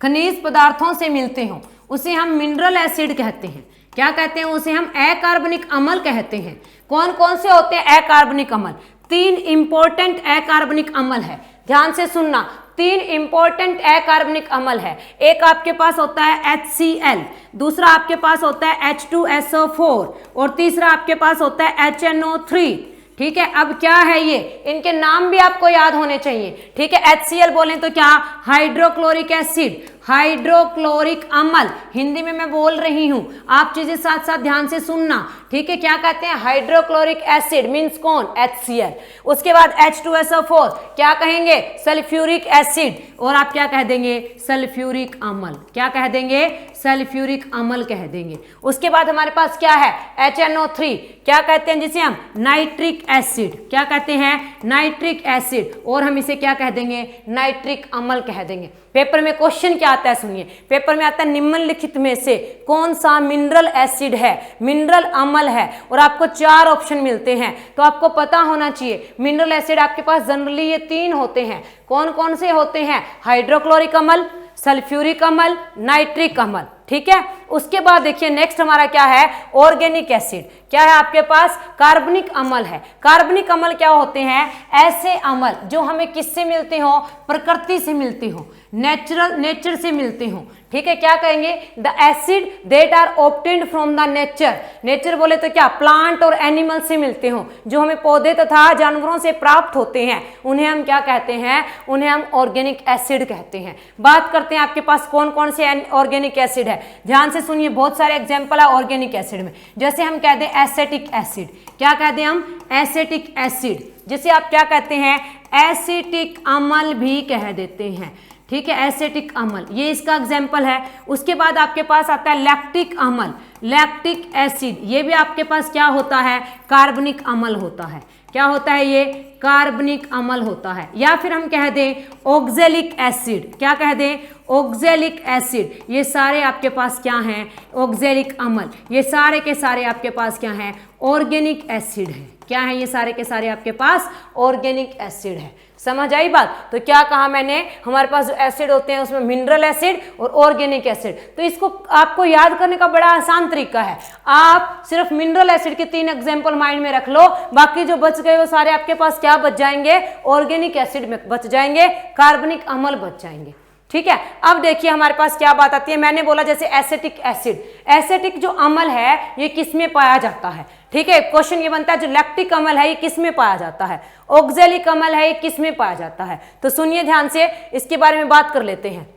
खनिज पदार्थों से मिलते हो, उसे हम मिनरल एसिड कहते हैं। क्या कहते हैं, उसे हम अकार्बनिक अम्ल कहते हैं। कौन कौन से होते हैं अकार्बनिक अम्ल, 3 इंपॉर्टेंट अकार्बनिक अम्ल है। ध्यान से सुनना, 3 इंपॉर्टेंट अकार्बनिक अम्ल है। एक आपके पास होता है HCl, दूसरा आपके पास होता है H2SO4, और तीसरा आपके पास होता है HNO3। ठीक है, अब क्या है ये, इनके नाम भी आपको याद होने चाहिए। ठीक है, HCl बोलें तो क्या, हाइड्रोक्लोरिक एसिड, हाइड्रोक्लोरिक अम्ल। हिंदी में मैं बोल रही हूं, आप चीजें साथ साथ ध्यान से सुनना। ठीक है, क्या कहते हैं, हाइड्रोक्लोरिक एसिड मींस कौन, HCl। उसके बाद H2SO4 क्या कहेंगे, सल्फ्यूरिक एसिड, और आप क्या कह देंगे, सल्फ्यूरिक अम्ल। क्या कह देंगे, सल्फ्यूरिक अम्ल कह देंगे। उसके बाद हमारे पास क्या है, HNO3, क्या कहते हैं, जिसे हम नाइट्रिक एसिड। क्या कहते हैं, नाइट्रिक एसिड, और हम इसे क्या कह देंगे, नाइट्रिक अम्ल कह देंगे। पेपर में क्वेश्चन क्या आता है, सुनिए, पेपर में आता है निम्नलिखित में से कौन सा मिनरल एसिड है, मिनरल अम्ल है, और आपको 4 ऑप्शन मिलते हैं। तो आपको पता होना चाहिए मिनरल एसिड आपके पास जनरली ये 3 होते हैं। कौन कौन से होते हैं, हाइड्रोक्लोरिक अम्ल, सल्फ्यूरिक अम्ल, नाइट्रिक अम्ल। ठीक है, उसके बाद देखिए नेक्स्ट हमारा क्या है, ऑर्गेनिक एसिड। क्या है आपके पास, कार्बनिक अम्ल है। कार्बनिक अम्ल क्या होते हैं, ऐसे अम्ल जो हमें किससे मिलते हो, प्रकृति से मिलते हो, नेचर से मिलते हो। ठीक है, क्या कहेंगे, the acid that are obtained from the nature. Nature बोले तो क्या, प्लांट और एनिमल से मिलते हो, जो हमें पौधे तथा जानवरों से प्राप्त होते हैं, उन्हें हम क्या कहते हैं, उन्हें हम ऑर्गेनिक एसिड कहते हैं। बात करते हैं आपके पास कौन कौन से ऑर्गेनिक एसिड है। ध्यान से सुनिए, बहुत सारे एग्जाम्पल है ऑर्गेनिक एसिड में। जैसे हम कहते हैं एसेटिक एसिड। क्या कहते हैं हम, एसेटिक एसिड, जिसे आप क्या कहते हैं, एसिटिक अम्ल भी कह देते हैं। ठीक है, एसेटिक अम्ल, ये इसका एग्जाम्पल है। उसके बाद आपके पास आता है लैक्टिक अम्ल, लैक्टिक एसिड। ये भी आपके पास क्या होता है, कार्बनिक अम्ल होता है। क्या होता है ये, कार्बनिक अम्ल होता है। या फिर हम कह दें ऑक्जेलिक एसिड। क्या कह दें, ऑक्जेलिक एसिड। ये सारे आपके पास क्या हैं, ऑक्जेलिक अम्ल। ये सारे के सारे आपके पास क्या हैं, ऑर्गेनिक एसिड है। क्या है, ये सारे के सारे आपके पास ऑर्गेनिक एसिड है। समझ आई बात। तो क्या कहा मैंने, हमारे पास जो एसिड होते हैं उसमें मिनरल एसिड और ऑर्गेनिक एसिड। तो इसको आपको याद करने का बड़ा आसान तरीका है। आप सिर्फ मिनरल एसिड के 3 एग्जाम्पल माइंड में रख लो, बाकी जो बच गए वो सारे आपके पास क्या बच जाएंगे, ऑर्गेनिक एसिड में बच जाएंगे, कार्बनिक अम्ल बच जाएंगे। ठीक है, अब देखिए हमारे पास क्या बात आती है। मैंने बोला जैसे एसिटिक एसिड, एसिटिक जो अम्ल है ये किस में पाया जाता है। ठीक है, क्वेश्चन ये बनता है जो लैक्टिक अम्ल है ये किस में पाया जाता है, ऑक्जेलिक अम्ल है ये किस में पाया जाता है। तो सुनिए ध्यान से, इसके बारे में बात कर लेते हैं।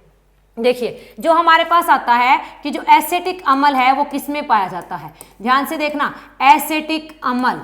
देखिए जो हमारे पास आता है कि जो एसिटिक अम्ल है वो किस में पाया जाता है, ध्यान से देखना, एसिटिक अम्ल,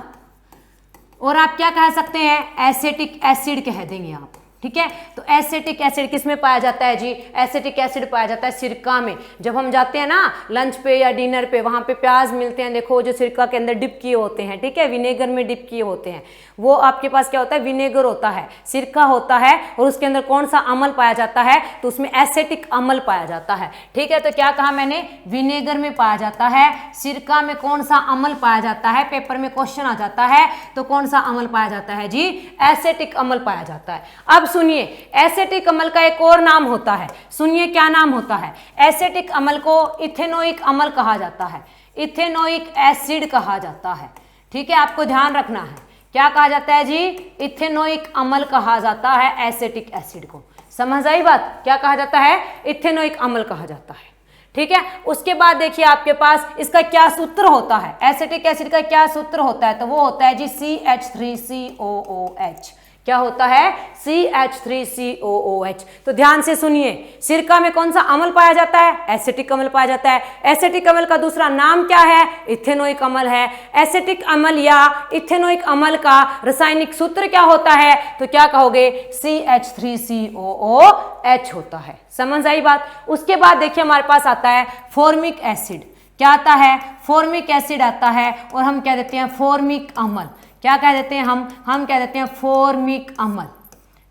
और आप क्या कह सकते हैं, एसिटिक एसिड कह देंगे आप। ठीक है, तो एसिटिक एसिड किस में पाया जाता है जी, एसिटिक एसिड पाया जाता है सिरका में। जब हम जाते हैं ना लंच पे या डिनर पे, वहां पे प्याज मिलते हैं, देखो जो सिरका के अंदर डिप किए होते हैं, ठीक है, विनेगर में डिप किए होते हैं, वो आपके पास क्या होता है, विनेगर होता है, सिरका होता है, और उसके अंदर कौन सा अम्ल पाया जाता है, तो उसमें एसिटिक अम्ल पाया जाता है। ठीक है, तो क्या कहा मैंने, विनेगर में पाया जाता है, सिरका में कौन सा अम्ल पाया जाता है, पेपर में क्वेश्चन आ जाता है, तो कौन सा अम्ल पाया जाता है जी, एसिटिक अम्ल पाया जाता है। अब सुनिए, एसिटिक अम्ल का एक और नाम होता है, सुनिए क्या नाम होता है, एसिटिक अम्ल को इथेनोइक अम्ल कहा जाता है, इथेनोइक एसिड कहा जाता है। ठीक है, आपको ध्यान रखना है, क्या कहा जाता है जी, इथेनोइक अम्ल कहा जाता है एसिटिक एसिड को। समझ आई बात, क्या कहा जाता है, इथेनोइक अम्ल कहा जाता है। ठीक है, उसके बाद देखिए आपके पास इसका क्या सूत्र होता है, एसिटिक एसिड का क्या सूत्र होता है, तो वो होता है जी CH3COOH। क्या होता है, CH3COOH। तो ध्यान से सुनिए, सिरका में कौन सा अम्ल पाया जाता है, एसिटिक अम्ल पाया जाता है। एसिटिक अम्ल का दूसरा नाम क्या है, इथेनोइक अम्ल है। एसिटिक अम्ल या इथेनोइक अम्ल का रासायनिक सूत्र क्या होता है, तो क्या कहोगे, CH3COOH होता है। समझ आई बात। उसके बाद देखिए हमारे पास आता है फॉर्मिक एसिड। क्या आता है, फॉर्मिक एसिड आता है, और हम क्या देते हैं, फॉर्मिक अम्ल। क्या कह देते हैं हम कह देते हैं फॉर्मिक अम्ल।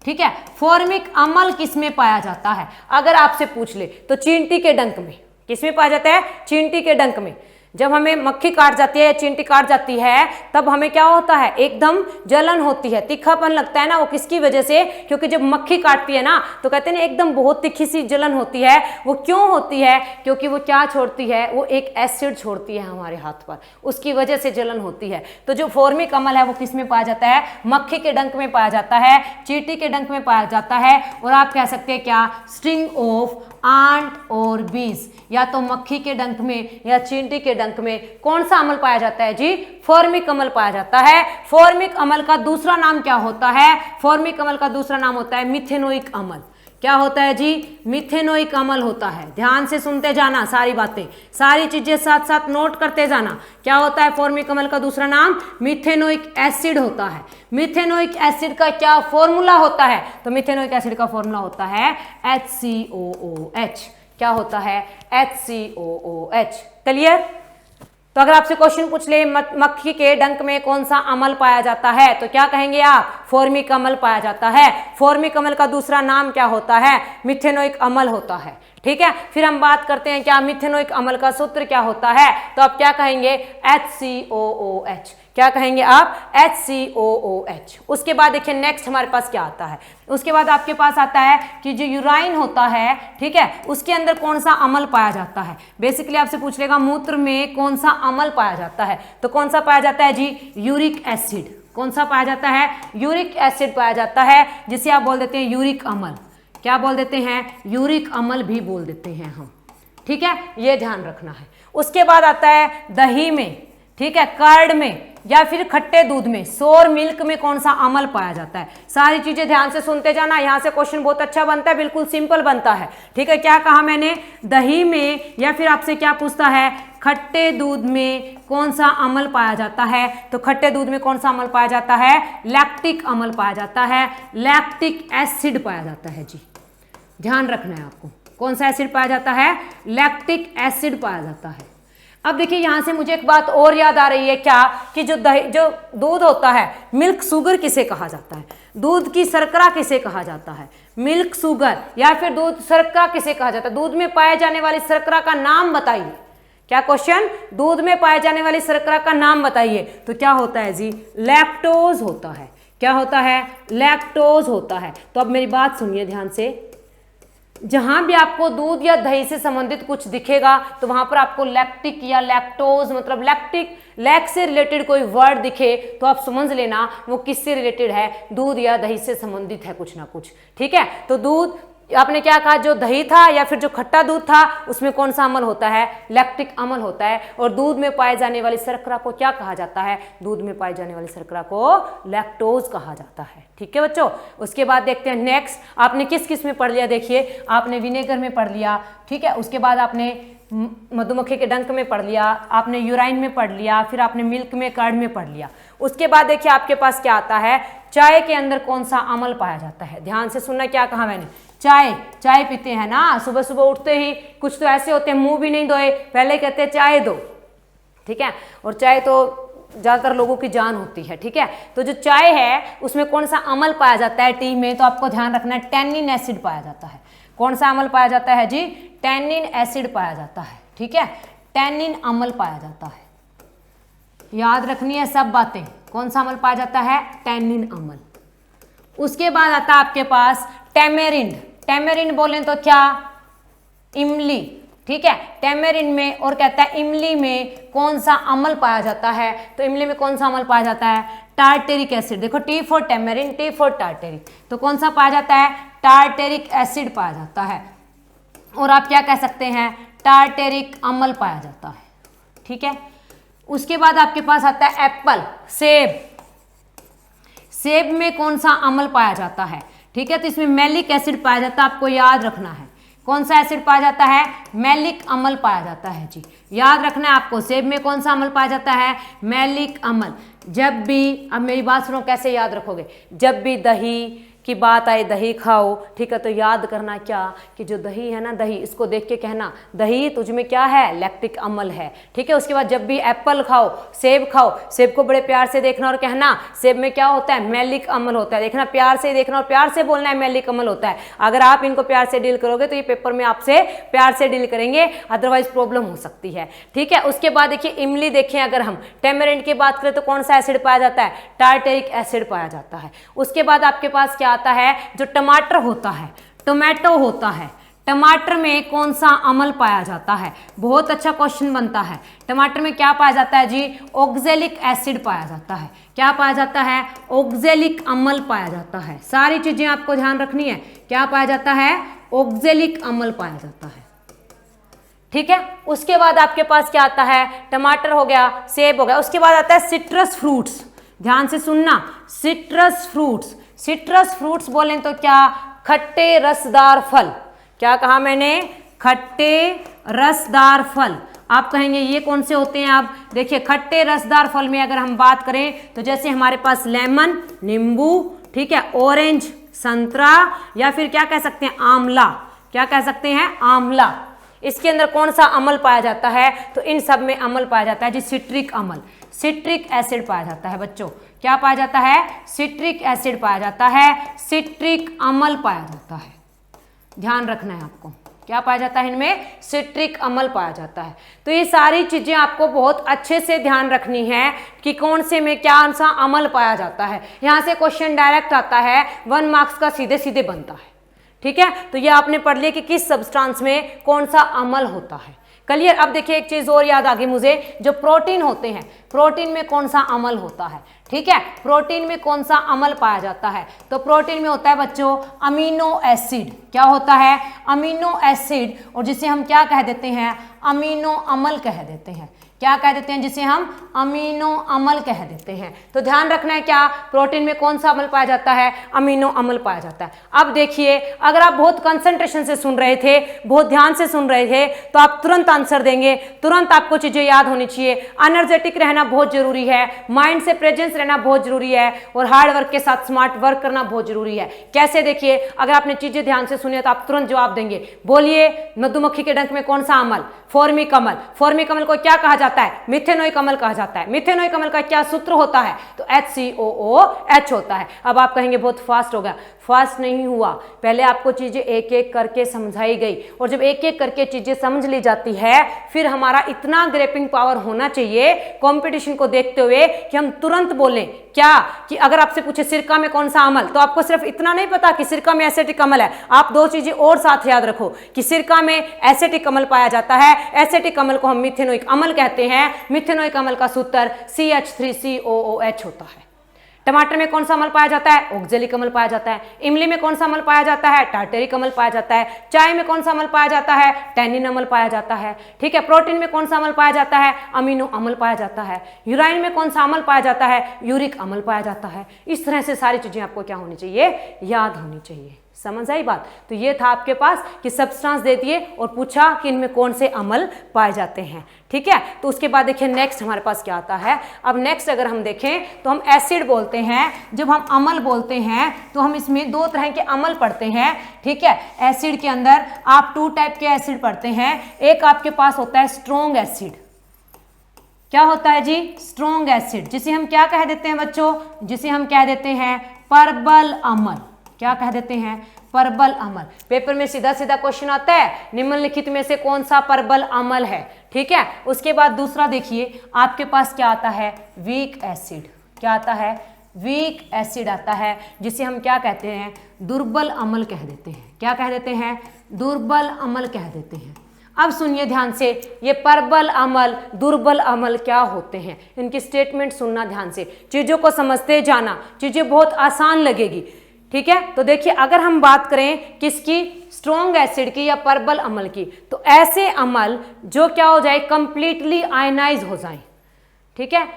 ठीक है, फॉर्मिक अम्ल किस में पाया जाता है, अगर आपसे पूछ ले तो चींटी के डंक में। किस में पाया जाता है, चींटी के डंक में। जब हमें मक्खी काट जाती है या चींटी काट जाती है तब हमें क्या होता है, एकदम जलन होती है, तीखापन लगता है ना, वो किसकी वजह से, क्योंकि जब मक्खी काटती है ना तो कहते हैं ना एकदम बहुत तीखी सी जलन होती है। वो क्यों होती है, क्योंकि वो क्या छोड़ती है, वो एक एसिड छोड़ती है हमारे हाथ पर, उसकी वजह से जलन होती है। तो जो फॉर्मिक अम्ल है वो किस में पाया जाता है, मक्खी के डंक में पाया जाता है, चींटी के डंक में पाया जाता है, और आप कह सकते हैं क्या, स्टिंग ऑफ आंट और बीज, या तो मक्खी के डंक में या चींटी के डंक में कौन सा अम्ल पाया जाता है जी, फॉर्मिक अम्ल पाया जाता है। फॉर्मिक अम्ल का दूसरा नाम क्या होता है, फॉर्मिक अम्ल का दूसरा नाम होता है मिथेनोइक अम्ल। क्या होता है जी, मिथेनोइक अम्ल होता है। ध्यान से सुनते जाना, सारी बातें, सारी चीजें साथ साथ नोट करते जाना। क्या होता है, फॉर्मिक अम्ल का दूसरा नाम मिथेनोइक एसिड होता है। मिथेनोइक एसिड का क्या फॉर्मूला होता है, तो मिथेनोइक एसिड का फॉर्मूला होता है HCOOH। क्या होता है, HCOOH। क्लियर। तो अगर आपसे क्वेश्चन पूछ ले मक्खी के डंक में कौन सा अम्ल पाया जाता है, तो क्या कहेंगे आप, फॉर्मिक अम्ल पाया जाता है। फॉर्मिक अम्ल का दूसरा नाम क्या होता है, मिथेनोइक अम्ल होता है। ठीक है, फिर हम बात करते हैं क्या मिथेनोइक अम्ल का सूत्र क्या होता है, तो आप क्या कहेंगे, HCOOH। क्या कहेंगे आप, HCOOH। उसके बाद देखिए नेक्स्ट हमारे पास क्या आता है, उसके बाद आपके पास आता है कि जो यूराइन होता है, ठीक है, उसके अंदर कौन सा अम्ल पाया जाता है। बेसिकली आपसे पूछ लेगा मूत्र में कौन सा अम्ल पाया जाता है, तो कौन सा पाया जाता है जी, यूरिक एसिड। कौन सा पाया जाता है, यूरिक एसिड पाया जाता है, जिसे आप बोल देते हैं यूरिक अम्ल। क्या बोल देते हैं, यूरिक अम्ल भी बोल देते हैं हम। ठीक है, ये ध्यान रखना है। उसके बाद आता है दही में, ठीक है, कर्ड में, या फिर खट्टे दूध में, सोर मिल्क में कौन सा अम्ल पाया जाता है। सारी चीजें ध्यान से सुनते जाना, यहाँ से क्वेश्चन बहुत अच्छा बनता है, बिल्कुल सिंपल बनता है। ठीक है, क्या कहा मैंने, दही में, या फिर आपसे क्या पूछता है, खट्टे दूध में कौन सा अम्ल पाया जाता है, तो खट्टे दूध में कौन सा अम्ल पाया जाता है, लैक्टिक अम्ल पाया जाता है, लैक्टिक एसिड पाया जाता है जी। ध्यान रखना है आपको, कौन सा एसिड पाया जाता है, लैक्टिक एसिड पाया जाता है। अब देखिए यहां से मुझे एक बात और याद आ रही है, क्या कि जो दूध होता है, मिल्क शुगर किसे कहा जाता है, दूध की शर्करा किसे कहा जाता है, मिल्क शुगर या फिर दूध शर्करा किसे कहा जाता है। दूध में पाए जाने वाली शर्करा का नाम बताइए। क्या क्वेश्चन, दूध में पाए जाने वाली शर्करा का नाम बताइए, तो क्या होता है जी, लैक्टोज होता है। क्या होता है, लैक्टोज होता है। तो अब मेरी बात सुनिए ध्यान से, जहां भी आपको दूध या दही से संबंधित कुछ दिखेगा तो वहां पर आपको लैक्टिक या लैक्टोज मतलब लैक से रिलेटेड कोई वर्ड दिखे तो आप समझ लेना वो किससे रिलेटेड है, दूध या दही से संबंधित है कुछ ना कुछ। ठीक है, तो दूध आपने क्या कहा, जो दही था या फिर जो खट्टा दूध था उसमें कौन सा अम्ल होता है, लैक्टिक अम्ल होता है। और दूध में पाए जाने वाली शर्करा को क्या कहा जाता है, दूध में पाई जाने वाली शर्करा को लैक्टोज कहा जाता है। ठीक है बच्चों, उसके बाद देखते हैं नेक्स्ट, आपने किस किस में पढ़ लिया, देखिए आपने विनेगर में पढ़ लिया, ठीक है, उसके बाद आपने मधुमक्खी के डंक में पढ़ लिया, आपने यूराइन में पढ़ लिया, फिर आपने मिल्क में कर्ड में पढ़ लिया। उसके बाद देखिए आपके पास क्या आता है, चाय के अंदर कौन सा अम्ल पाया जाता है। ध्यान से सुनना, क्या कहा मैंने, चाय पीते हैं ना, सुबह सुबह उठते ही कुछ तो ऐसे होते हैं मुंह भी नहीं धोए, पहले कहते हैं चाय दो। ठीक है, और चाय तो ज़्यादातर लोगों की जान होती है। ठीक है, तो जो चाय है उसमें कौन सा अम्ल पाया जाता है टी में, तो आपको ध्यान रखना है टैनिन एसिड पाया जाता है। कौन सा अम्ल पाया जाता है जी, टैनिन एसिड पाया जाता है। ठीक है, टैनिन अम्ल पाया जाता है, याद रखनी है सब बातें। कौन सा अम्ल पाया जाता है, टैनिन अम्ल। उसके बाद आता है आपके पास टेमेरिंड। टेमेरिंड बोलें तो क्या, इमली। ठीक है, टेमेरिंड में और कहता है इमली में कौन सा अम्ल पाया जाता है, तो इमली में कौन सा अम्ल पाया जाता है, टार्टेरिक एसिड। देखो T for tamarind, T for tartaric, तो कौन सा पाया जाता है, टार्टेरिक एसिड पाया जाता है। और आप क्या कह सकते हैं, टार्टेरिक अम्ल पाया जाता है। ठीक है, उसके बाद आपके पास आता है एप्पल, सेब। सेब में कौन सा अम्ल पाया जाता है, ठीक है, तो इसमें मैलिक एसिड पाया जाता है, आपको याद रखना है। कौन सा एसिड पाया जाता है, मैलिक अम्ल पाया जाता है जी, याद रखना है आपको। सेब में कौन सा अम्ल पाया जाता है, मैलिक अम्ल। जब भी, अब मेरी बात सुनो, कैसे याद रखोगे, जब भी दही की बात आए, दही खाओ, ठीक है, तो याद करना क्या कि जो दही है ना, दही, इसको देख के कहना दही तुझ में क्या है, लैक्टिक अम्ल है। ठीक है, उसके बाद जब भी एप्पल खाओ, सेब खाओ, सेब को बड़े प्यार से देखना और कहना सेब में क्या होता है, मैलिक अम्ल होता है। देखना, प्यार से देखना और प्यार से बोलना है मैलिक अम्ल होता है। अगर आप इनको प्यार से डील करोगे तो ये पेपर में आपसे प्यार से डील करेंगे, अदरवाइज प्रॉब्लम हो सकती है। ठीक है, उसके बाद देखिए इमली, देखें अगर हम टेमेरिंड की बात करें तो कौन सा एसिड पाया जाता है, टार्टेरिक एसिड पाया जाता है। उसके बाद आपके पास क्या आता है, जो टमाटर होता है, टोमेटो होता है, टमाटर में कौन सा अम्ल पाया जाता है, बहुत अच्छा क्वेश्चन बनता है। टमाटर में क्या पाया जाता है जी, ऑक्जेलिक एसिड पाया जाता है। क्या पाया जाता है, ऑक्जेलिक अम्ल पाया जाता है। सारी चीजें आपको ध्यान रखनी है, क्या पाया जाता है, ऑक्जेलिक अम्ल पाया जाता है। ठीक है, उसके बाद आपके पास क्या आता है, टमाटर हो गया, सेब हो गया। उसके बाद आता है सिट्रस फ्रूट्स। ध्यान से सुनना, सिट्रस फ्रूट्स। सिट्रस फ्रूट्स बोलें तो क्या, खट्टे रसदार फल। क्या कहा मैंने, खट्टे रसदार फल। आप कहेंगे ये कौन से होते हैं, आप देखिए खट्टे रसदार फल में अगर हम बात करें तो जैसे हमारे पास लेमन, नींबू, ठीक है, ऑरेंज, संतरा, या फिर क्या कह सकते हैं, आंवला। क्या कह सकते हैं, आंवला। इसके अंदर कौन सा अम्ल पाया जाता है, तो इन सब में अम्ल पाया जाता है जी, सिट्रिक अम्ल, सिट्रिक एसिड पाया जाता है बच्चों। क्या पाया जाता है, सिट्रिक एसिड पाया जाता है, सिट्रिक अम्ल पाया जाता है। ध्यान रखना है आपको, क्या पाया जाता है इनमें, सिट्रिक अम्ल पाया जाता है। तो ये सारी चीजें आपको बहुत अच्छे से ध्यान रखनी है कि कौन से में क्या सा अम्ल पाया जाता है। यहाँ से क्वेश्चन डायरेक्ट आता है, 1 मार्क्स का सीधे सीधे बनता है। ठीक है, तो ये आपने पढ़ लिया कि किस सब्सटेंस में कौन सा अम्ल होता है। क्लियर। अब देखिए एक चीज और याद आ गई मुझे, जो प्रोटीन होते हैं, प्रोटीन में कौन सा अम्ल होता है। ठीक है, प्रोटीन में कौन सा अम्ल पाया जाता है, तो प्रोटीन में होता है बच्चों अमीनो एसिड। क्या होता है, अमीनो एसिड, और जिसे हम क्या कह देते हैं, अमीनो अम्ल कह देते हैं। क्या कह देते हैं, जिसे हम अमीनो अम्ल कह देते हैं। तो ध्यान रखना है क्या, प्रोटीन में कौन सा अम्ल पाया जाता है, अमीनो अम्ल पाया जाता है। अब देखिए, अगर आप बहुत कंसंट्रेशन से सुन रहे थे, बहुत ध्यान से सुन रहे थे, तो आप तुरंत आंसर देंगे, तुरंत आपको चीजें याद होनी चाहिए। एनर्जेटिक रहना बहुत जरूरी है, माइंड से प्रेजेंस रहना बहुत जरूरी है, और हार्ड वर्क के साथ स्मार्ट वर्क करना बहुत जरूरी है। कैसे, देखिए अगर आपने चीजें ध्यान से सुनी तो आप तुरंत जवाब देंगे। बोलिए, मधुमक्खी के डंक में कौन सा अम्ल, फॉर्मिक अम्ल। फॉर्मिक अम्ल को क्या कहा जाता है, मिथेनोइक अम्ल कहा जाता है। मिथेनोइक अम्ल का क्या सूत्र होता है, तो HCOOH होता है। अब आप कहेंगे बहुत फास्ट हो गया, फास्ट नहीं हुआ, पहले आपको चीजें एक एक करके समझाई गई, और जब एक एक करके चीजें समझ ली जाती है फिर हमारा इतना ग्रैपिंग पावर होना चाहिए कंपटीशन को देखते हुए कि हम तुरंत बोलें क्या, कि अगर आपसे पूछे सिरका में कौन सा अमल, तो आपको सिर्फ इतना नहीं पता कि सिरका में एसिटिक अमल है, आप दो चीजें और साथ याद रखो कि सिरका में एसिटिक अमल पाया जाता है, एसिटिक अमल को हम मिथेनोइक अमल कहते हैं, मिथेनोइक अमल का सूत्र CH3COOH होता है। टमाटर में कौन सा अम्ल पाया जाता है, ऑक्जेलिक अम्ल पाया जाता है। इमली में कौन सा अम्ल पाया जाता है, टार्टेरिक अम्ल पाया जाता है। चाय में कौन सा अम्ल पाया जाता है, टैनिन अम्ल पाया जाता है। ठीक है, प्रोटीन में कौन सा अम्ल पाया जाता है, अमीनो अम्ल पाया जाता है। यूराइन में कौन सा अम्ल पाया जाता है, यूरिक अम्ल पाया जाता है। इस तरह से सारी चीजें आपको क्या होनी चाहिए, याद होनी चाहिए। समझ आई बात। तो ये था आपके पास कि सब्सटेंस दे दिए और पूछा कि इनमें कौन से अम्ल पाए जाते हैं। ठीक है, तो उसके बाद देखिए नेक्स्ट हमारे पास क्या आता है। अब नेक्स्ट अगर हम देखें तो हम एसिड बोलते हैं, जब हम अम्ल बोलते हैं तो हम इसमें दो तरह के अम्ल पढ़ते हैं। ठीक है, एसिड के अंदर आप 2 टाइप के एसिड पढ़ते हैं। एक आपके पास होता है स्ट्रॉन्ग एसिड। क्या होता है जी, स्ट्रॉन्ग एसिड, जिसे हम क्या कह देते हैं बच्चों, जिसे हम कह देते हैं परबल अम्ल। क्या कह देते हैं, परबल अम्ल। पेपर में सीधा सीधा क्वेश्चन आता है, निम्नलिखित में से कौन सा परबल अम्ल है। ठीक है, उसके बाद दूसरा देखिए आपके पास क्या आता है, वीक एसिड। क्या आता है, वीक एसिड आता है, जिसे हम क्या कहते हैं, दुर्बल अम्ल कह देते हैं। क्या कह देते हैं, दुर्बल अम्ल कह देते हैं। अब सुनिए ध्यान से, ये परबल अम्ल, दुर्बल अम्ल क्या होते हैं, इनकी स्टेटमेंट सुनना ध्यान से, चीजों को समझते जाना, चीजें बहुत आसान लगेगी। ठीक है, तो देखिए अगर हम बात करें किसकी, स्ट्रॉन्ग एसिड की या परबल अम्ल की, तो ऐसे अम्ल जो क्या हो जाए, कंप्लीटली आयनाइज हो जाए। ठीक है,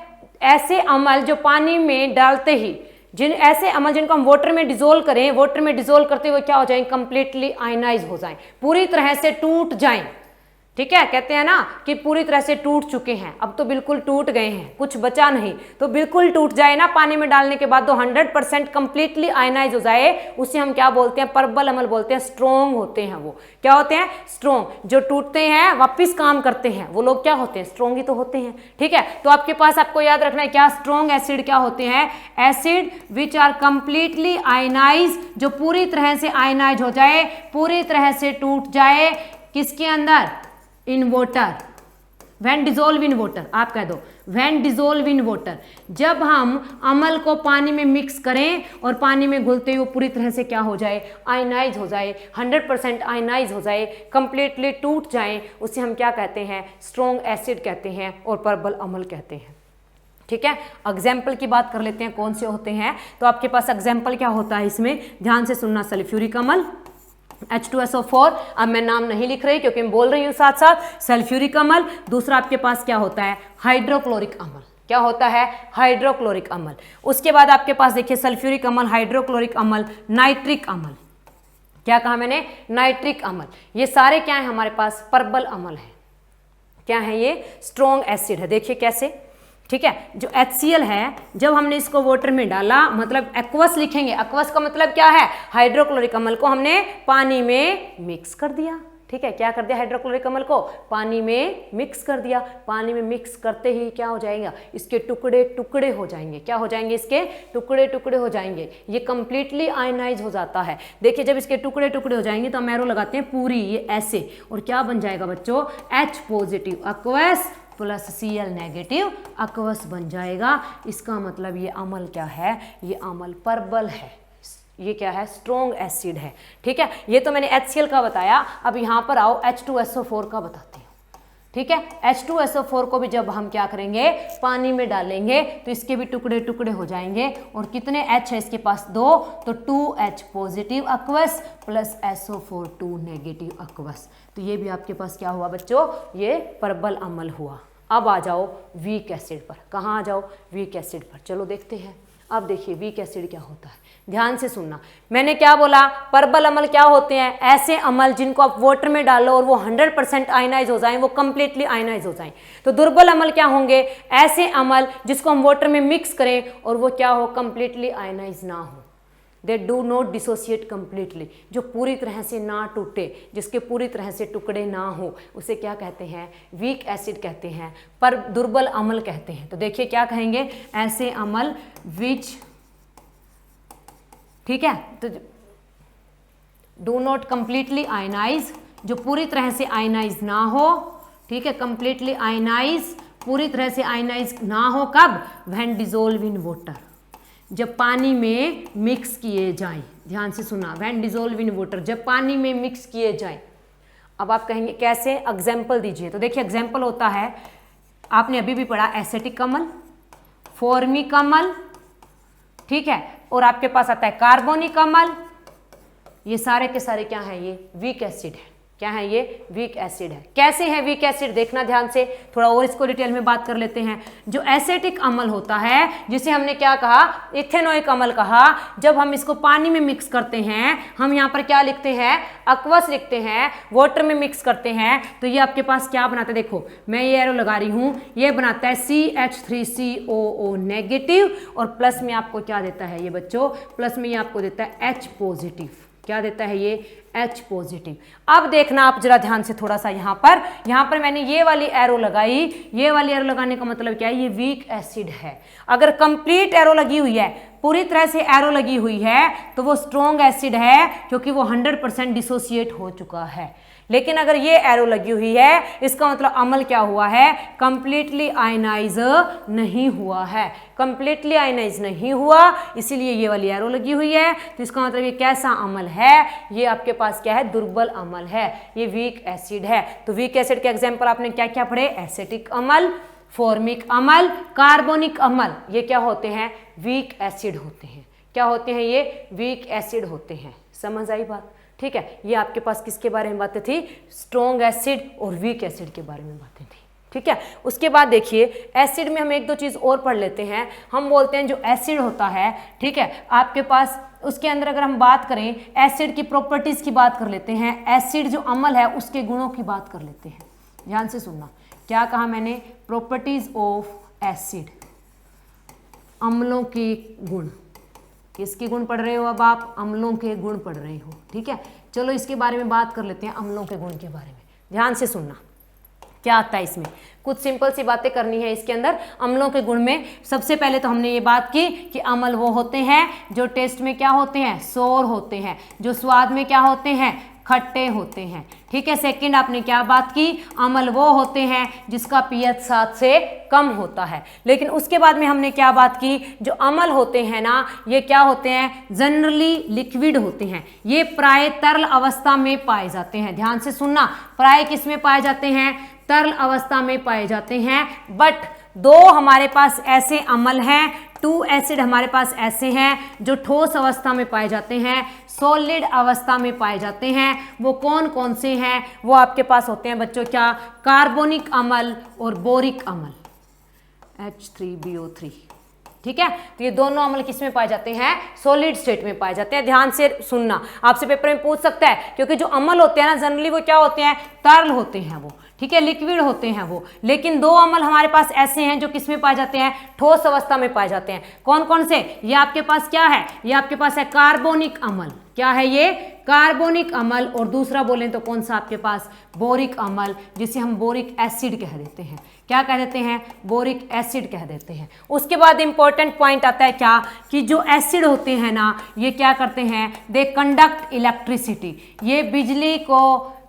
ऐसे अम्ल जो पानी में डालते ही, ऐसे अम्ल जिनको हम वाटर में डिजोल्व करें, वाटर में डिजोल्व करते हुए क्या हो जाए, कंप्लीटली आयनाइज हो जाए, पूरी तरह से टूट जाएं। ठीक है, कहते हैं ना कि पूरी तरह से टूट चुके हैं, अब तो बिल्कुल टूट गए हैं, कुछ बचा नहीं, तो बिल्कुल टूट जाए ना पानी में डालने के बाद, तो 100% कंप्लीटली आयनाइज हो जाए, उसे हम क्या बोलते हैं, परबल अम्ल बोलते हैं। स्ट्रॉन्ग होते हैं वो, क्या होते हैं, स्ट्रॉन्ग। जो टूटते हैं वापिस काम करते हैं वो लोग क्या होते हैं, स्ट्रॉन्ग ही तो होते हैं। ठीक है, तो आपके पास आपको याद रखना है क्या, स्ट्रॉन्ग एसिड क्या होते हैं, acid which are completely ionize, जो पूरी तरह से आयनाइज हो जाए, पूरी तरह से टूट जाए, किसके अंदर, in water, when dissolve in water, आप कह दो व्हेन डिजोल्व इन वाटर। जब हम अम्ल को पानी में मिक्स करें और पानी में घुलते हुए पूरी तरह से क्या हो जाए, आयनाइज हो जाए, 100% आयनाइज हो जाए, कंप्लीटली टूट जाए, उसे हम क्या कहते हैं, स्ट्रॉन्ग एसिड कहते हैं और परबल अम्ल कहते हैं। ठीक है, एग्जाम्पल की बात कर लेते हैं कौन से होते हैं। तो आपके पास एग्जाम्पल क्या होता है इसमें, ध्यान से सुनना, सल्फ्यूरिक अम्ल, H2SO4, अब मैं नाम नहीं लिख रही क्योंकि मैं बोल रही हूँ साथ साथ, सल्फ्यूरिक अम्ल। दूसरा आपके पास क्या होता है, हाइड्रोक्लोरिक अम्ल। क्या होता है, हाइड्रोक्लोरिक अम्ल। उसके बाद आपके पास देखिए सल्फ्यूरिक अम्ल, हाइड्रोक्लोरिक अम्ल, नाइट्रिक अम्ल। क्या कहा मैंने, नाइट्रिक अम्ल। ये सारे क्या है हमारे पास, परबल अम्ल है। क्या है ये, स्ट्रॉन्ग एसिड है। देखिए कैसे, ठीक है, जो HCl है, जब हमने इसको वाटर में डाला, मतलब एक्वस लिखेंगे, एक्वस का मतलब क्या है, हाइड्रोक्लोरिक अम्ल को हमने पानी में मिक्स कर दिया। ठीक है, क्या कर दिया, हाइड्रोक्लोरिक अम्ल को पानी में मिक्स कर दिया। पानी में मिक्स करते ही क्या हो जाएगा, इसके टुकड़े टुकड़े हो जाएंगे। क्या हो जाएंगे, इसके टुकड़े टुकड़े हो जाएंगे, ये कंप्लीटली आयनाइज हो जाता है। देखिए जब इसके टुकड़े टुकड़े हो जाएंगे तो हम एरो लगाते हैं पूरी, ये ऐसे, और क्या बन जाएगा बच्चों, H positive aqueous plus Cl negative aqueous बन जाएगा। इसका मतलब ये अम्ल क्या है, ये अम्ल परबल है, ये क्या है, स्ट्रॉन्ग एसिड है। ठीक है, ये तो मैंने HCl का बताया। अब यहाँ पर आओ H2SO4 का बताते हैं। ठीक है, H2SO4 को भी जब हम क्या करेंगे, पानी में डालेंगे तो इसके भी टुकड़े टुकड़े हो जाएंगे, और कितने H है इसके पास, 2, तो 2H positive aqueous plus SO4 2 negative aqueous. तो ये भी आपके पास क्या हुआ बच्चों, ये परबल अम्ल हुआ। अब आ जाओ वीक एसिड पर, कहाँ आ जाओ, वीक एसिड पर, चलो देखते हैं। अब देखिए वीक एसिड क्या होता है, ध्यान से सुनना। मैंने क्या बोला, परबल अम्ल क्या होते हैं, ऐसे अम्ल जिनको आप वाटर में डालो और वो 100% आयनाइज हो जाएं, वो कंप्लीटली आयनाइज हो जाएं। तो दुर्बल अम्ल क्या होंगे, ऐसे अम्ल जिसको हम वाटर में मिक्स करें और वो क्या हो, कंप्लीटली आयनाइज ना हो, they do not dissociate completely, जो पूरी तरह से ना टूटे, जिसके पूरी तरह से टुकड़े ना हो, उसे क्या कहते हैं, वीक एसिड कहते हैं, पर दुर्बल अम्ल कहते हैं। तो देखिए क्या कहेंगे, ऐसे अम्ल विच, ठीक है, तो डू नॉट कंप्लीटली आयनाइज, जो पूरी तरह से आयनाइज ना हो, ठीक है, कंप्लीटली आयनाइज, पूरी तरह से आयनाइज ना हो, कब? व्हेन डिजोल्व इन वाटर, जब पानी में मिक्स किए जाएं। ध्यान से सुना, व्हेन डिजोल्व इन वाटर, जब पानी में मिक्स किए जाएं। अब आप कहेंगे कैसे, एग्जाम्पल दीजिए। तो देखिए एग्जाम्पल होता है, आपने अभी भी पढ़ा एसेटिक अम्ल, फॉर्मिक अम्ल, ठीक है, और आपके पास आता है कार्बोनिक अम्ल। ये सारे के सारे क्या है? ये वीक एसिड है। क्या है? ये वीक एसिड है। कैसे है वीक एसिड? देखना ध्यान से, थोड़ा और इसको डिटेल में बात कर लेते हैं। जो एसेटिक अम्ल होता है, जिसे हमने क्या कहा? इथेनोइक अम्ल कहा। जब हम इसको पानी में मिक्स करते हैं, हम यहाँ पर क्या लिखते हैं? एक्वस लिखते हैं। वाटर में मिक्स करते हैं तो ये आपके पास क्या बनाता है? देखो मैं ये एरो लगा रही हूँ, ये बनाता है CH3COO नेगेटिव, और प्लस में आपको क्या देता है ये बच्चों? प्लस में ये आपको देता है H पॉजिटिव। क्या देता है ये? H positive. अब देखना आप जरा ध्यान से थोड़ा सा, यहाँ पर मैंने ये वाली एरो लगाई। ये वाली एरो लगाने का मतलब क्या है? ये वीक एसिड है। अगर कंप्लीट एरो लगी हुई है, पूरी तरह से एरो लगी हुई है, तो वो स्ट्रॉन्ग एसिड है, क्योंकि वो 100% डिसोसिएट हो चुका है। लेकिन अगर ये एरो लगी हुई है, इसका मतलब अम्ल क्या हुआ है? कंप्लीटली आयनाइज नहीं हुआ है। कंप्लीटली आयनाइज नहीं हुआ, इसीलिए ये वाली एरो लगी हुई है। तो इसका मतलब ये कैसा अम्ल है? ये आपके पास क्या है? दुर्बल अम्ल है, ये वीक एसिड है। तो वीक एसिड के एग्जाम्पल आपने क्या क्या पढ़े? एसिटिक अम्ल, फॉर्मिक अम्ल, कार्बोनिक अम्ल, ये क्या होते हैं? वीक एसिड होते हैं। क्या होते हैं? ये वीक एसिड होते हैं। समझ आई बात? ठीक है, ये आपके पास किसके बारे में बातें थी? स्ट्रॉन्ग एसिड और वीक एसिड के बारे में बातें थी। ठीक है, उसके बाद देखिए एसिड में हम एक दो चीज़ और पढ़ लेते हैं। हम बोलते हैं जो एसिड होता है, ठीक है, आपके पास उसके अंदर अगर हम बात करें, एसिड की प्रॉपर्टीज़ की बात कर लेते हैं। एसिड जो अम्ल है उसके गुणों की बात कर लेते हैं। ध्यान से सुनना, क्या कहा मैंने? प्रॉपर्टीज ऑफ एसिड, अम्लों के गुण। किसके गुण पढ़ रहे हो अब आप? अम्लों के गुण पढ़ रहे हो। ठीक है, चलो इसके बारे में बात कर लेते हैं, अम्लों के गुण के बारे में। ध्यान से सुनना, क्या आता है इसमें? कुछ सिंपल सी बातें करनी है इसके अंदर। अम्लों के गुण में सबसे पहले तो हमने ये बात की कि अम्ल वो होते हैं जो टेस्ट में क्या होते हैं? सोर होते हैं। जो स्वाद में क्या होते हैं? खट्टे होते हैं। ठीक है, सेकंड आपने क्या बात की? अम्ल वो होते हैं जिसका pH 7 से कम होता है। लेकिन उसके बाद में हमने क्या बात की? जो अम्ल होते हैं ना, ये क्या होते हैं? जनरली लिक्विड होते हैं। ये प्राय तरल अवस्था में पाए जाते हैं। ध्यान से सुनना, प्राय किस में पाए जाते हैं? तरल अवस्था में पाए जाते हैं। बट दो हमारे पास ऐसे अम्ल हैं, 2 एसिड हमारे पास ऐसे हैं जो ठोस अवस्था में पाए जाते हैं, सॉलिड अवस्था में पाए जाते हैं। वो कौन कौन से हैं? वो आपके पास होते हैं बच्चों क्या? कार्बोनिक अम्ल और बोरिक अम्ल, H3BO3। ठीक है, तो ये दोनों अम्ल किस में पाए जाते हैं? सॉलिड स्टेट में पाए जाते हैं। ध्यान से सुनना, आपसे पेपर में पूछ सकता है, क्योंकि जो अम्ल होते हैं ना जनरली वो क्या होते हैं? तरल होते हैं वो। ठीक है, लिक्विड होते हैं वो। लेकिन दो अम्ल हमारे पास ऐसे हैं जो किस में पाए जाते हैं? ठोस अवस्था में पाए जाते हैं। कौन कौन से? ये आपके पास क्या है? ये आपके पास है कार्बोनिक अम्ल। क्या है ये? कार्बोनिक अम्ल। और दूसरा बोलें तो कौन सा आपके पास? बोरिक अम्ल, जिसे हम बोरिक एसिड कह देते हैं। क्या कह देते हैं? बोरिक एसिड कह देते हैं। उसके बाद इंपॉर्टेंट पॉइंट आता है क्या? कि जो एसिड होते हैं ना, ये क्या करते हैं? They conduct electricity. ये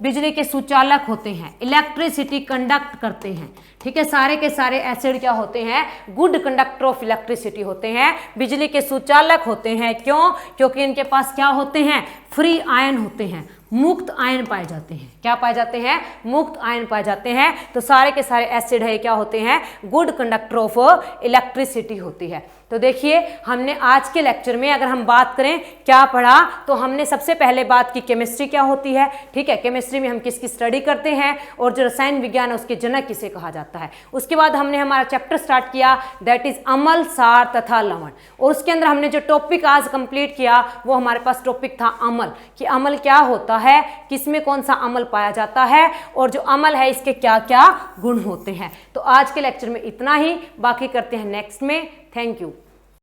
बिजली के सुचालक होते हैं, इलेक्ट्रिसिटी कंडक्ट करते हैं। ठीक है, सारे के सारे एसिड क्या होते हैं? गुड कंडक्टर ऑफ इलेक्ट्रिसिटी होते हैं, बिजली के सुचालक होते हैं। क्यों? क्योंकि इनके पास क्या होते हैं? फ्री आयन होते हैं, मुक्त आयन पाए जाते हैं। क्या पाए जाते हैं? मुक्त आयन पाए जाते हैं। तो सारे के सारे एसिड है क्या होते हैं? गुड कंडक्टर ऑफ इलेक्ट्रिसिटी होती है। तो देखिए हमने आज के लेक्चर में अगर हम बात करें क्या पढ़ा, तो हमने सबसे पहले बात की केमिस्ट्री क्या होती है। ठीक है, केमिस्ट्री में हम किसकी स्टडी करते हैं और जो रसायन विज्ञान है उसके जनक किसे कहा जाता है। उसके बाद हमने हमारा चैप्टर स्टार्ट किया, दैट इज अम्ल, सार तथा लवण। और उसके अंदर हमने जो टॉपिक आज कंप्लीट किया वो हमारे पास टॉपिक था अम्ल, कि अम्ल क्या होता है, किसमें कौन सा अम्ल पाया जाता है, और जो अम्ल है इसके क्या क्या गुण होते हैं। तो आज के लेक्चर में इतना ही, बाकी करते हैं नेक्स्ट में। Thank you.